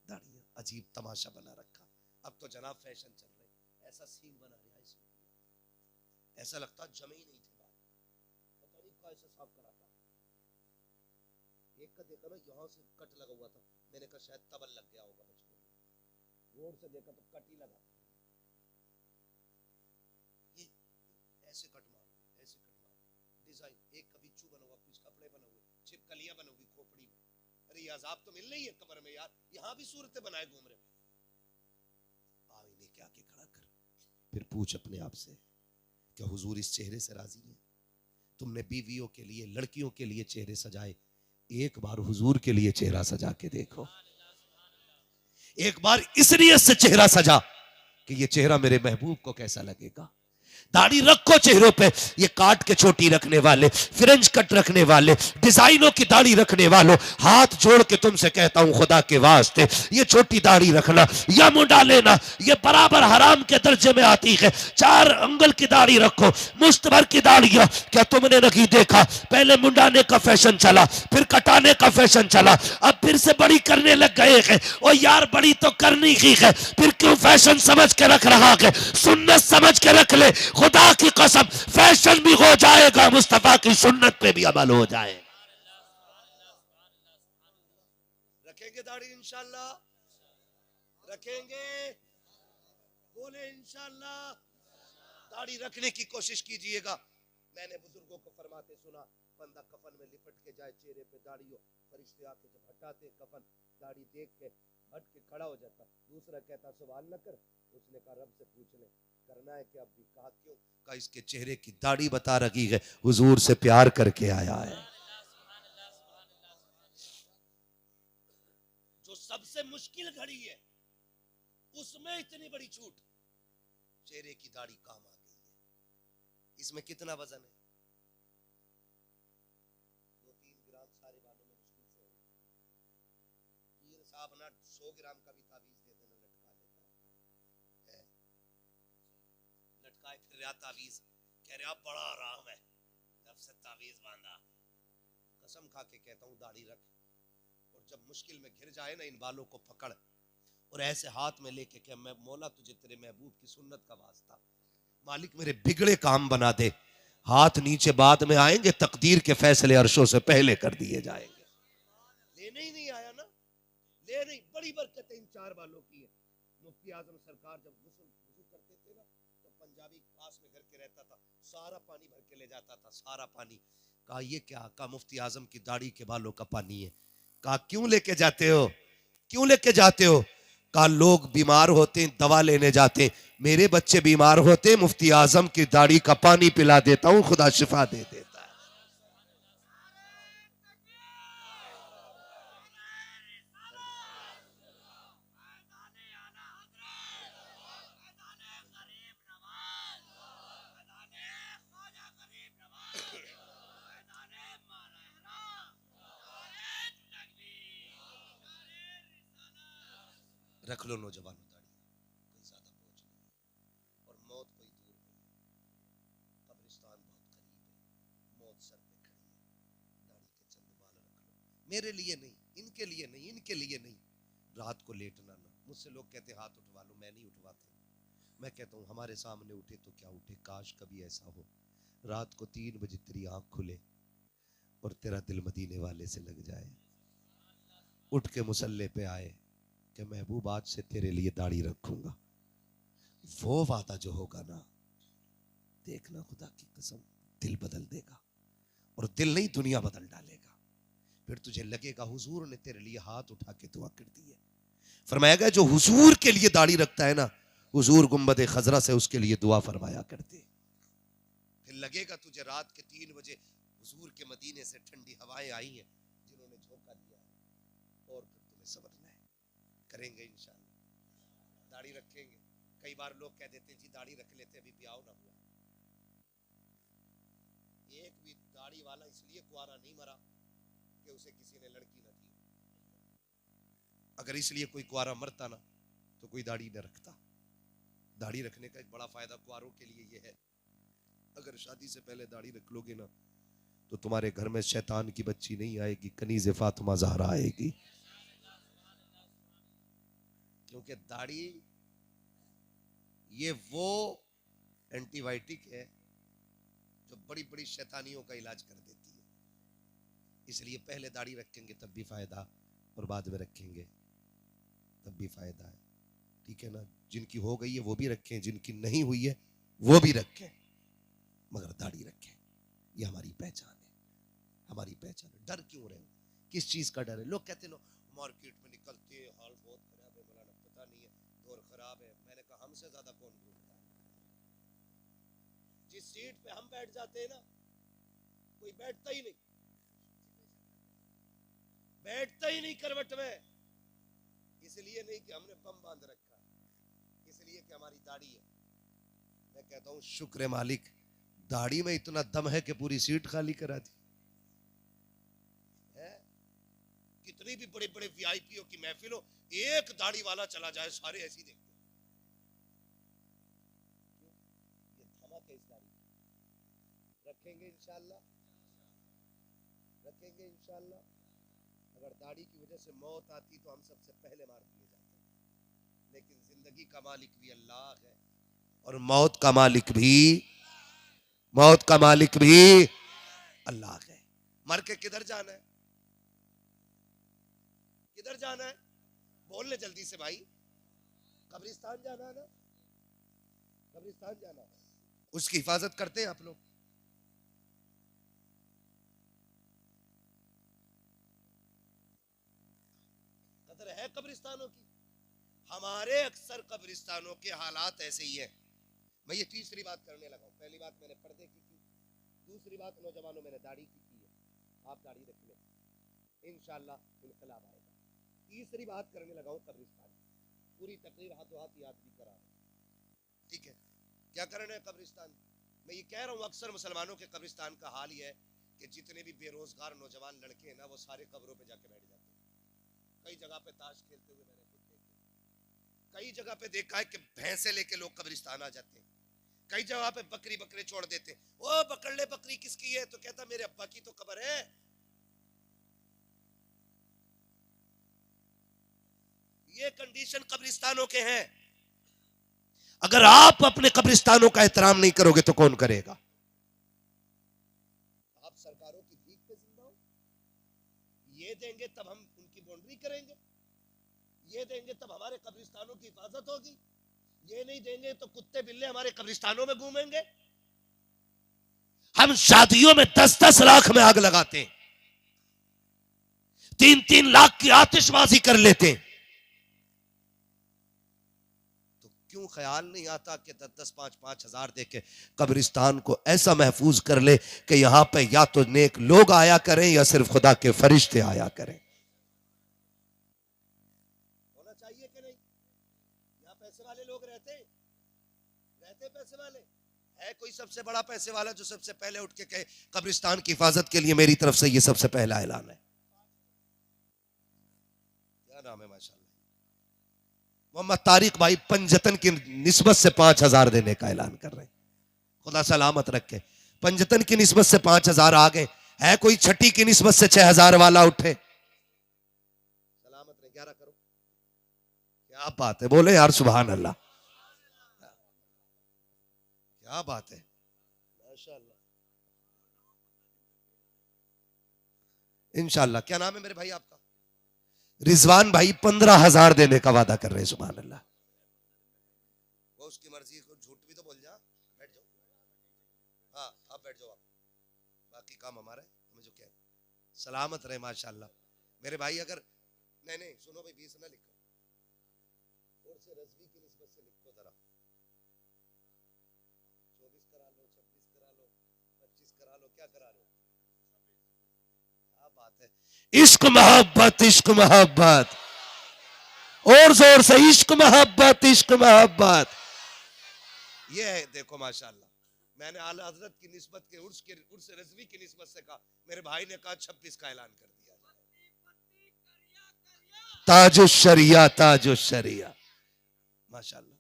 दाढ़ियां अजीब तमाशा बना रखा। अब तो जनाब फैशन चल रहे, ऐसा सीन बना रहा है इसमें, ऐसा लगता जमे ही नहीं थे बाल, पता नहीं कैसे साफ करा था। एक का देखा ना, यहाँ से कट लगा हुआ था, मैंने कहा शायद तबल लग गया होगा बचपन में, रोड से देखा तो कट ही लगा। ये ऐसे कट मारो, ऐसे कट मारो, डिजाइन एक का बिच्छू बना हुआ, कुछ कपड़े बने हुए, छिपकलियां बनी हुई खोपड़ी में। अरे ये अजाब तो मिल रही है कब्र में यार, यहाँ भी सूरतें बनाए घूम रहे। आईने के आगे खड़ा कर, फिर पूछ अपने आप से, क्या हुजूर इस चेहरे से राजी है? तुमने बीवियों के लिए, लड़कियों के लिए चेहरे सजाए, एक बार हुजूर के लिए चेहरा सजा के देखो। एक बार इस नियत से चेहरा सजा कि ये चेहरा मेरे महबूब को कैसा लगेगा। दाढ़ी रखो चेहरों पे, ये काट के छोटी रखने वाले, फ्रेंच कट रखने वाले, डिजाइनों की दाढ़ी रखने वालों, हाथ जोड़ के तुमसे कहता हूं खुदा के वास्ते, ये छोटी दाढ़ी रखना या मुंडा लेना, ये बराबर हराम के दर्जे में आती है। 4 अंगल की दाढ़ी रखो, मुश्त भर की दाढ़ियां। क्या तुमने नहीं देखा, पहले मुंडाने का फैशन चला, फिर कटाने का फैशन चला, अब फिर से बड़ी करने लग गए हैं। और यार बड़ी तो करनी ही है, फिर क्यों फैशन समझ के रख रहा है? सुन्नत समझ के रख ले, खुदा की कसम फैशन भी हो जाएगा, मुस्तफा की सुन्नत पे भी अमल हो जाएगा। रखेंगे दाढ़ी इंशाल्लाह, रखेंगे, बोले इंशाल्लाह। दाढ़ी रखने की कोशिश कीजिएगा। मैंने बुजुर्गों को फरमाते सुना, बंदा कफन में लिपट के जाए, चेहरे पे दाढ़ी हो, फरिश्ते आके जब हटाते कफन, दाढ़ी देख के हट के खड़ा हो जाता। दूसरा कहता सवाल न कर, उसने कहा रब से पूछ ले करना है क्या? अभी कहा क्यों? कहा इसके चेहरे की दाढ़ी बता रही है, हुजूर से प्यार करके आया है। जो सबसे मुश्किल घड़ी है उसमें इतनी बड़ी छूट, चेहरे की दाढ़ी काम आ गई है। इसमें कितना वजन है? 2-3 ग्राम सारे बालों में मुश्किल से हो। पीर साहब ना 100 ग्राम का भी तावीज दे देना, लटका लेता है, लटकाए फिर रहा तावीज, कह रहा बड़ा आराम है, जब से तावीज बांधा। कसम खा के कहता हूँ दाढ़ी रख, और जब मुश्किल में घिर जाए ना, इन बालों को पकड़ और ऐसे हाथ में लेके कह, मैं मौला तुझे तेरे महबूब की सुन्नत का वास्ता, मालिक मेरे बिगड़े काम बना दे। हाथ नीचे बाद में आएंगे, तकदीर के फैसले अर्शों से पहले कर दिए जाएंगे। लेने ही नहीं आया ना, ले नहीं। बड़ी बरकत इन 4 बालों की है। मुफ्ती आजम सरकार जब वुजू करते थे ना, तो पंजाबी पास में घर के रहता था, सारा पानी भर के ले जाता था, सारा पानी। कहा ये क्या? कहा मुफ्ती आजम की दाढ़ी के बालों का पानी है। कहा क्यों लेके जाते हो, क्यों लेके जाते हो? कहा लोग बीमार होते हैं, दवा लेने जाते हैं, मेरे बच्चे बीमार होते, मुफ्ती आजम की दाढ़ी का पानी पिला देता हूं, खुदा शिफा दे देता है। रख लो नौजवानों दाढ़ी, कोई ज्यादा बोझ नहीं है, और मौत कोई दूर नहीं है, कब्रिस्तान बहुत करीब है, मौत सर पे खड़ी है। दाढ़ी के चंद बाल रख लो, मेरे लिए नहीं, इनके लिए नहीं, इनके लिए नहीं। रात को लेटना ना। मुझसे लोग कहते हाथ उठवा लो, मैं नहीं उठवाता। मैं कहता हूँ हमारे सामने उठे तो क्या उठे, काश कभी ऐसा हो रात को 3 बजे तेरी आंख खुले और तेरा दिल मदीने वाले से लग जाए, उठ के मुसल्ले पे आए कि महबूब आज से तेरे लिए दाढ़ी रखूंगा। वो वादा जो होगा ना, देखना खुदा की कसम दिल बदल देगा, और दिल नहीं दुनिया बदल डालेगा। फिर तुझे लगेगा हुजूर ने तेरे लिए हाथ उठा के दुआ कर दी है। फरमाया गया जो हुजूर के लिए दाढ़ी रखता है ना, हुजूर गुंबद खजरा से उसके लिए दुआ फरमाया करते। फिर लगेगा तुझे रात के 3 बजे हुजूर के मदीने से ठंडी हवाएं आई हैं जिन्होंने झोंका दिया है, और फिर तुम्हें समझना है। करेंगे इंशाअल्लाह, दाढ़ी रखेंगे। कई बार लोग कह देते हैं जी दाढ़ी रख लेते अभी ब्याह ना हुआ। एक भी दाढ़ी वाला इसलिए कुआरा नहीं मरा कि उसे किसी ने लड़की न दी। अगर इसलिए कोई कुआरा मरता ना तो कोई दाढ़ी न रखता। दाढ़ी रखने का एक बड़ा फायदा कुआरों के लिए ये है, अगर शादी से पहले दाढ़ी रख लोगे ना तो तुम्हारे घर में शैतान की बच्ची नहीं आएगी, कनीज़े फातिमा ज़हरा आएगी। क्योंकि दाढ़ी ये वो एंटीबायोटिक है जो बड़ी बड़ी शैतानियों का इलाज कर देती है। इसलिए पहले दाढ़ी रखेंगे तब भी फायदा, और बाद में रखेंगे तब भी फायदा है। ठीक है ना। जिनकी हो गई है वो भी रखें, जिनकी नहीं हुई है वो भी रखें, मगर दाढ़ी रखें। ये हमारी पहचान है, हमारी पहचान है। डर क्यों रहे हो? किस चीज का डर है? लोग कहते हैं मार्केट में निकलते हैं हाल बहुत खराब है, मौलाना पता नहीं है दौर खराब है। मैंने कहा हमसे ज्यादा कौन घूमता है? जिस सीट पे हम बैठ जाते हैं ना, कोई बैठता ही नहीं, बैठता ही नहीं करवट में। इसलिए नहीं कि हमने बम बांध रखा, इसलिए कि हमारी दाढ़ी है। मैं कहता हूं शुक्र मालिक, दाढ़ी में इतना दम है कि पूरी सीट खाली करा दी है। कितनी भी बड़े बड़े वीआईपीओ की महफिल हो, एक दाढ़ी वाला चला जाए सारे ऐसी देखते। ये धमक है इस दाढ़ी। रखेंगे इंशाअल्लाह, रखेंगे इंशाअल्लाह। अगर दाढ़ी की वजह से मौत आती तो हम सबसे पहले मार दिए जाते, लेकिन जिंदगी का मालिक भी अल्लाह है और मौत का मालिक भी अल्लाह है। मर के किधर जाना है? किधर जाना है? बोल ले जल्दी से भाई। कब्रिस्तान जाना है ना, कब्रिस्तान जाना है। उसकी हिफाजत करते हैं आप लोग? कदर है कब्रिस्तानों की? हमारे अक्सर कब्रिस्तानों के हालात ऐसे ही हैं। मैं ये तीसरी बात करने लगा हूं। पहली बात मैंने पर्दे की, दूसरी बात नौजवानों मैंने दाढ़ी की है। आप दाढ़ी रख लें, इंशाअल्लाह इनकलाब आएगा। तीसरी बात करने लगा हूं कब्रिस्तान। पूरी तकरीर हाथों हाथ याद भी करा। ठीक है, क्या करना है कब्रिस्तान? मैं ये कह रहा हूं अक्सर मुसलमानों के कब्रिस्तान का हाल ये है कि जितने भी बेरोजगार नौजवान लड़के हैं ना, वो सारे कब्रों पे जाके बैठ जाते हैं। कई जगह पे ताश खेलते हुए मैंने खुद देखे, कई जगह पे देखा है कि भैंसे लेके लोग कब्रिस्तान आ जाते हैं। कई जगह पे बकरी बकरे छोड़ देते। ओ पकड़ ले, बकरी किसकी है? तो कहता मेरे अब्बा की तो कब्र है। ये कंडीशन कब्रिस्तानों के हैं। अगर आप अपने कब्रिस्तानों का एहतराम नहीं करोगे तो कौन करेगा? आप सरकारों की भीख पे जिंदा हो। ये देंगे तब हम उनकी बाउंड्री करेंगे, ये देंगे तब हमारे कब्रिस्तानों की हिफाजत होगी, ये नहीं देंगे तो कुत्ते बिल्ले हमारे कब्रिस्तानों में घूमेंगे। हम शादियों में 10-10 लाख में आग लगाते हैं, 3-3 लाख की आतिशबाजी कर लेते हैं। तो क्यों ख्याल नहीं आता कि 10-10, 5-5 हजार देके कब्रिस्तान को ऐसा महफूज कर ले कि यहां पे या तो नेक लोग आया करें या सिर्फ खुदा के फरिश्ते आया करें। पैसे वाले लोग रहते पैसे वाले है। कोई सबसे बड़ा पैसे वाला जो सबसे पहले उठ के कहे कब्रिस्तान की हिफाजत के लिए मेरी तरफ से ये सबसे पहला ऐलान है? क्या नाम है? माशाल्लाह, मोहम्मद तारिक भाई पंजतन की निस्बत से 5,000 देने का ऐलान कर रहे हैं। खुदा सलामत रखे। पंजतन की निस्बत से 5,000 आ गए। है कोई छठी की निस्बत से 6,000 वाला उठे? क्या बात है, बोले यार सुभान अल्लाह, क्या बात है, माशाअल्लाह। इंशाअल्लाह। क्या नाम है मेरे भाई आपका? रिजवान भाई 15,000 देने का वादा कर रहे हैं, सुभान अल्लाह। वो उसकी मर्जी, को झूठ भी तो बोल जा। बैठ जाओ, हाँ आप बैठ जाओ, आप बाकी काम हमारा है, हमें जो क्या सलामत रहे माशाअल्लाह। मेरे भाई अगर नहीं सुनो भाई, 20 ना लिखो, और से रजवी की निस्बत से लिखो जरा, 24 करा लो, 26 करा लो, 25 करा लो, क्या करा लो, क्या बात है। इश्क मोहब्बत, इश्क मोहब्बत, और जोर से इश्क मोहब्बत, इश्क मोहब्बत। ये है देखो माशाअल्लाह, मैंने आला हजरत की निस्बत के उर्स रजवी की निस्बत से कहा, मेरे भाई ने कहा 26 का ऐलान कर दिया। ताजो शरिया, ताजो शरिया, माशाअल्लाह।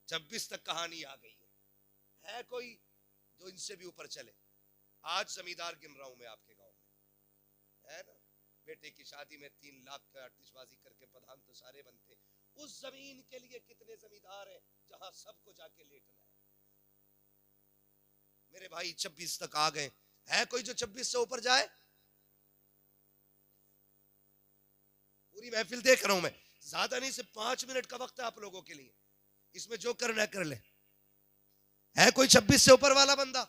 26 तक कहानी आ गई है कोई जो इनसे भी ऊपर चले? आज जमींदार गिन रहा हूं मैं आपके गांव में, है ना, बेटे की शादी में 3 लाख का आतिशबाजी करके प्रधान तो सारे बनते। उस जमीन के लिए कितने जमींदार हैं जहां सबको जाके लेटना है। मेरे भाई 26 तक आ गए, है कोई जो 26 से ऊपर जाए? पूरी महफिल देख रहा हूं मैं, ज्यादा नहीं, सिर्फ 5 मिनट का वक्त है आप लोगों के लिए, इसमें जो करना है कर ले। है कोई 26 से ऊपर वाला बंदा?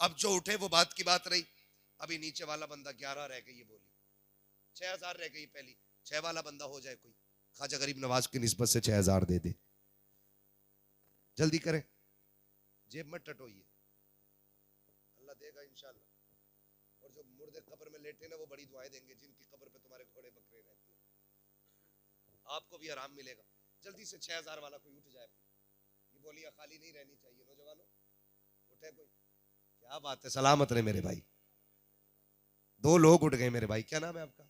अब जो उठे वो बात की बात रही। अभी नीचे वाला बंदा 11 रह गई, ये बोली 6,000 रह गई पहली, 6 वाला बंदा हो जाए कोई, ख्वाजा गरीब नवाज की निस्बत से 6,000 दे दे, जल्दी करें, जेब में टटोइए, अल्लाह देगा इंशाल्लाह। और जो मुर्दे कब्र में लेटे ना, वो बड़ी दुआएं देंगे, जिनकी कब्र पे तुम्हारे घोड़े बकरे रहते हैं, आपको भी आराम मिलेगा। जल्दी से 6,000 वाला कोई उठ जाए, ये बोलियां खाली नहीं रहनी चाहिए, नौजवानों उठे कोई, क्या बात है, सलामत रहे मेरे भाई। 2 लोग उठ गए मेरे भाई, क्या नाम है आपका?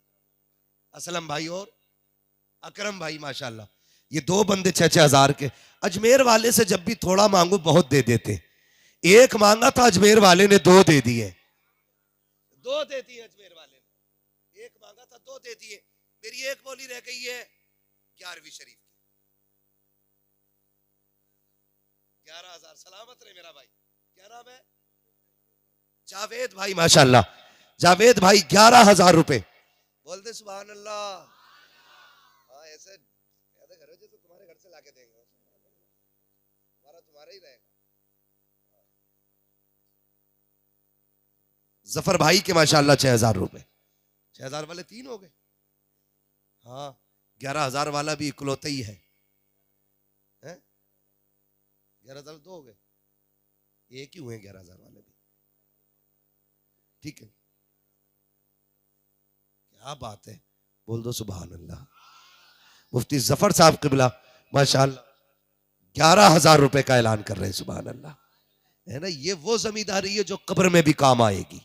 असलम भाई और अकरम भाई, माशाल्लाह। ये 2 बंदे 6,000 के। अजमेर वाले से जब भी थोड़ा मांगो बहुत दे देते, एक मांगा था अजमेर वाले ने 2 दे दिए, 2 दे दिए अजमेर वाले ने, एक मांगा था 2 दे दिए। मेरी एक बोली रह गई है 11वीं शरीफ की, 11,000। सलामत रहे मेरा भाई, क्या नाम है? जावेद भाई, माशाल्लाह। जावेद भाई 11,000 रुपए, बोल दे सुभान अल्लाह। हाँ ऐसे घर जैसे तुम्हारे घर से लाके देंगे, हमारा तुम्हारा ही रहेगा। जफर भाई के माशाल्लाह 6,000 रुपए, 6,000 वाले 3 हो गए। हाँ 11,000 वाला भी इकलौता ही है, 11,000 2 हो गए, एक ही हुए 11,000 वाले भी, ठीक है, क्या बात है, बोल दो सुभान अल्लाह। मुफ्ती जफर साहब क़िबला माशाअल्लाह 11,000 रुपए का ऐलान कर रहे हैं, सुभान अल्लाह। है ना, ये वो जमींदारी है जो कब्र में भी काम आएगी,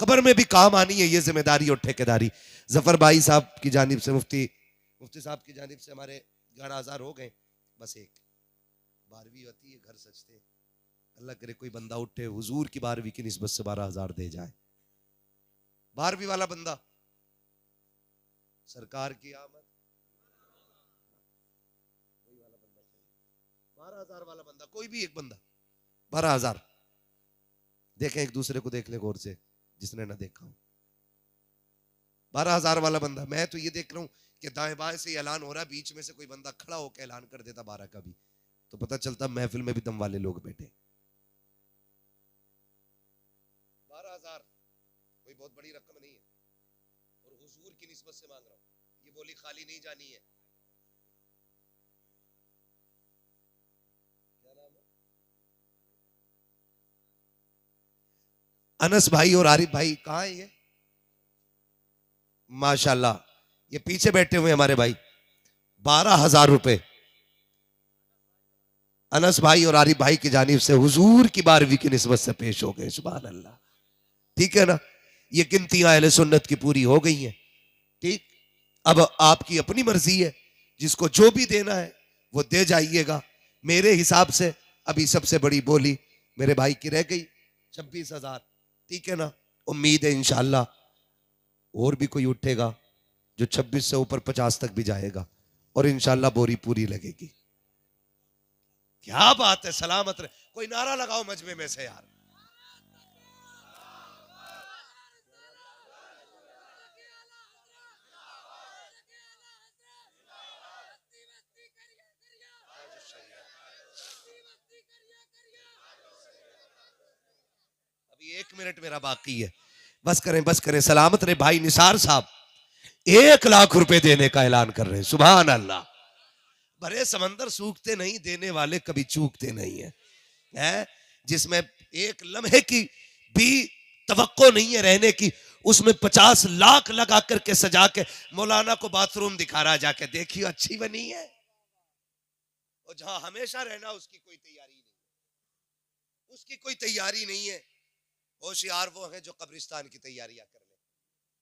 कब्र में भी काम आनी है ये जिम्मेदारी और ठेकेदारी। जफर भाई साहब की जानिब से, मुफ्ती साहब की जानिब से हमारे 11,000 हो गए। बस एक 12वीं होती है, घर सजते, अल्लाह करे कोई बंदा उठे हुजूर की 12वीं की निस्बत से 12,000 दे जाए। 12वीं वाला बंदा, सरकार की आमद, 12,000 वाला बंदा, कोई भी एक बंदा 12,000। देखें एक दूसरे को, देख ले गौर से जिसने ना देखा हो। 12,000 वाला बंदा, मैं तो ये देख रहा हूं कि दाएं बाएं से ऐलान हो रहा है, बीच में से कोई बंदा खड़ा होकर ऐलान कर देता 12 का भी, तो पता चलता महफिल में भी दम वाले लोग बैठे। 12,000 कोई बहुत बड़ी रकम नहीं है, और हुजूर की निस्बत से मांग रहा हूं, ये बोली खाली नहीं जानी है। क्या नाम है? अनस भाई और आरिफ भाई, कहां है ये? माशाल्लाह, ये पीछे बैठे हुए हमारे भाई। 12,000 रुपए अनस भाई और आरिफ भाई की जानिब से हुजूर की 12वीं की निस्बत से पेश हो गए, सुभान अल्लाह। ठीक है ना, ये गिनतियां अहले सुन्नत की पूरी हो गई हैं। ठीक, अब आपकी अपनी मर्जी है, जिसको जो भी देना है वो दे जाइएगा। मेरे हिसाब से अभी सबसे बड़ी बोली मेरे भाई की रह गई 26,000। ठीक है ना, उम्मीद है इंशाअल्लाह और भी कोई उठेगा जो 26 से ऊपर 50 तक भी जाएगा और इंशाल्लाह बोरी पूरी लगेगी। क्या बात है, सलामत रहे। कोई नारा लगाओ मजमे में से यार। अभी 1 मिनट मेरा बाकी है, बस करें। सलामत रहे। भाई निसार साहब 1 लाख रुपए देने का ऐलान कर रहे हैं। सुभान अल्लाह। बड़े समंदर सूखते नहीं, देने वाले कभी चूकते नहीं है, जिसमें एक लम्हे की भी तवक्को नहीं है रहने की, उसमें 50 लाख लगा करके सजा के मौलाना को बाथरूम दिखा रहा, जाके देखिए अच्छी बनी है। और जहां हमेशा रहना उसकी कोई तैयारी नहीं है। होशियार वो है जो कब्रिस्तान की तैयारियां कर ले।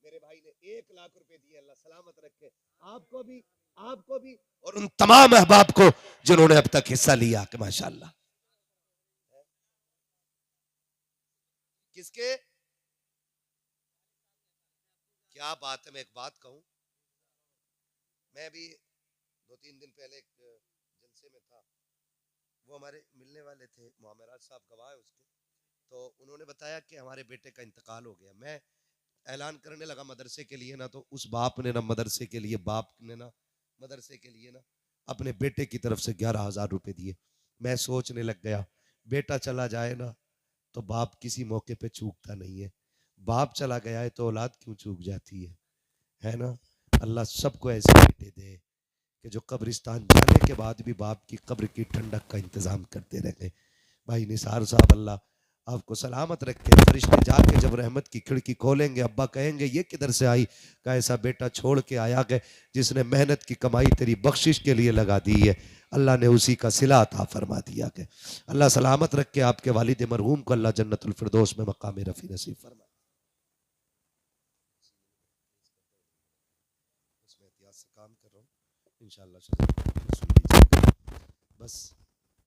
मेरे भाई ने 1 लाख रुपए दिए, अल्लाह सलामत रखे आपको भी और उन तमाम अहबाब को जिन्होंने अब तक हिस्सा लिया कि माशाअल्लाह। किसके क्या बात है। मैं एक बात कहूं, मैं भी 2-3 दिन पहले एक जलसे में था, वो हमारे मिलने वाले थे, मोहम्मद साहब गवाह है उसके, तो उन्होंने बताया कि हमारे बेटे का इंतकाल हो गया। मैं ऐलान करने लगा मदरसे के लिए ना, तो उस बाप ने ना मदरसे के लिए मदरसे के लिए ना अपने बेटे की तरफ से 11,000 रुपए दिए। मैं सोचने लग गया, बेटा चला जाए ना तो बाप किसी मौके पे चूकता नहीं है, बाप चला गया है तो औलाद क्यों चूक जाती है ना। अल्लाह सबको ऐसे बेटे दे कि जो कब्रिस्तान जाने के बाद भी बाप की कब्र की ठंडक का इंतजाम करते रहे। भाई निसार साहब अल्लाह आपको सलामत रखे। फरिश्ते जाके जब रहमत की खिड़की खोलेंगे, अब्बा कहेंगे ये किधर से आई, का ऐसा बेटा छोड़ के आया गए जिसने मेहनत की कमाई तेरी बख्शिश के लिए लगा दी है, अल्लाह ने उसी का सिला अता फरमा दिया गया। अल्लाह सलामत रखे आपके वालिद मरहूम को, अल्लाह जन्नतुल फिरदौस में मकाम रफी नसीब फरमा। उसमें एहतियात से काम कर रहा हूँ इंशाअल्लाह, सुन लीजिएगा बस।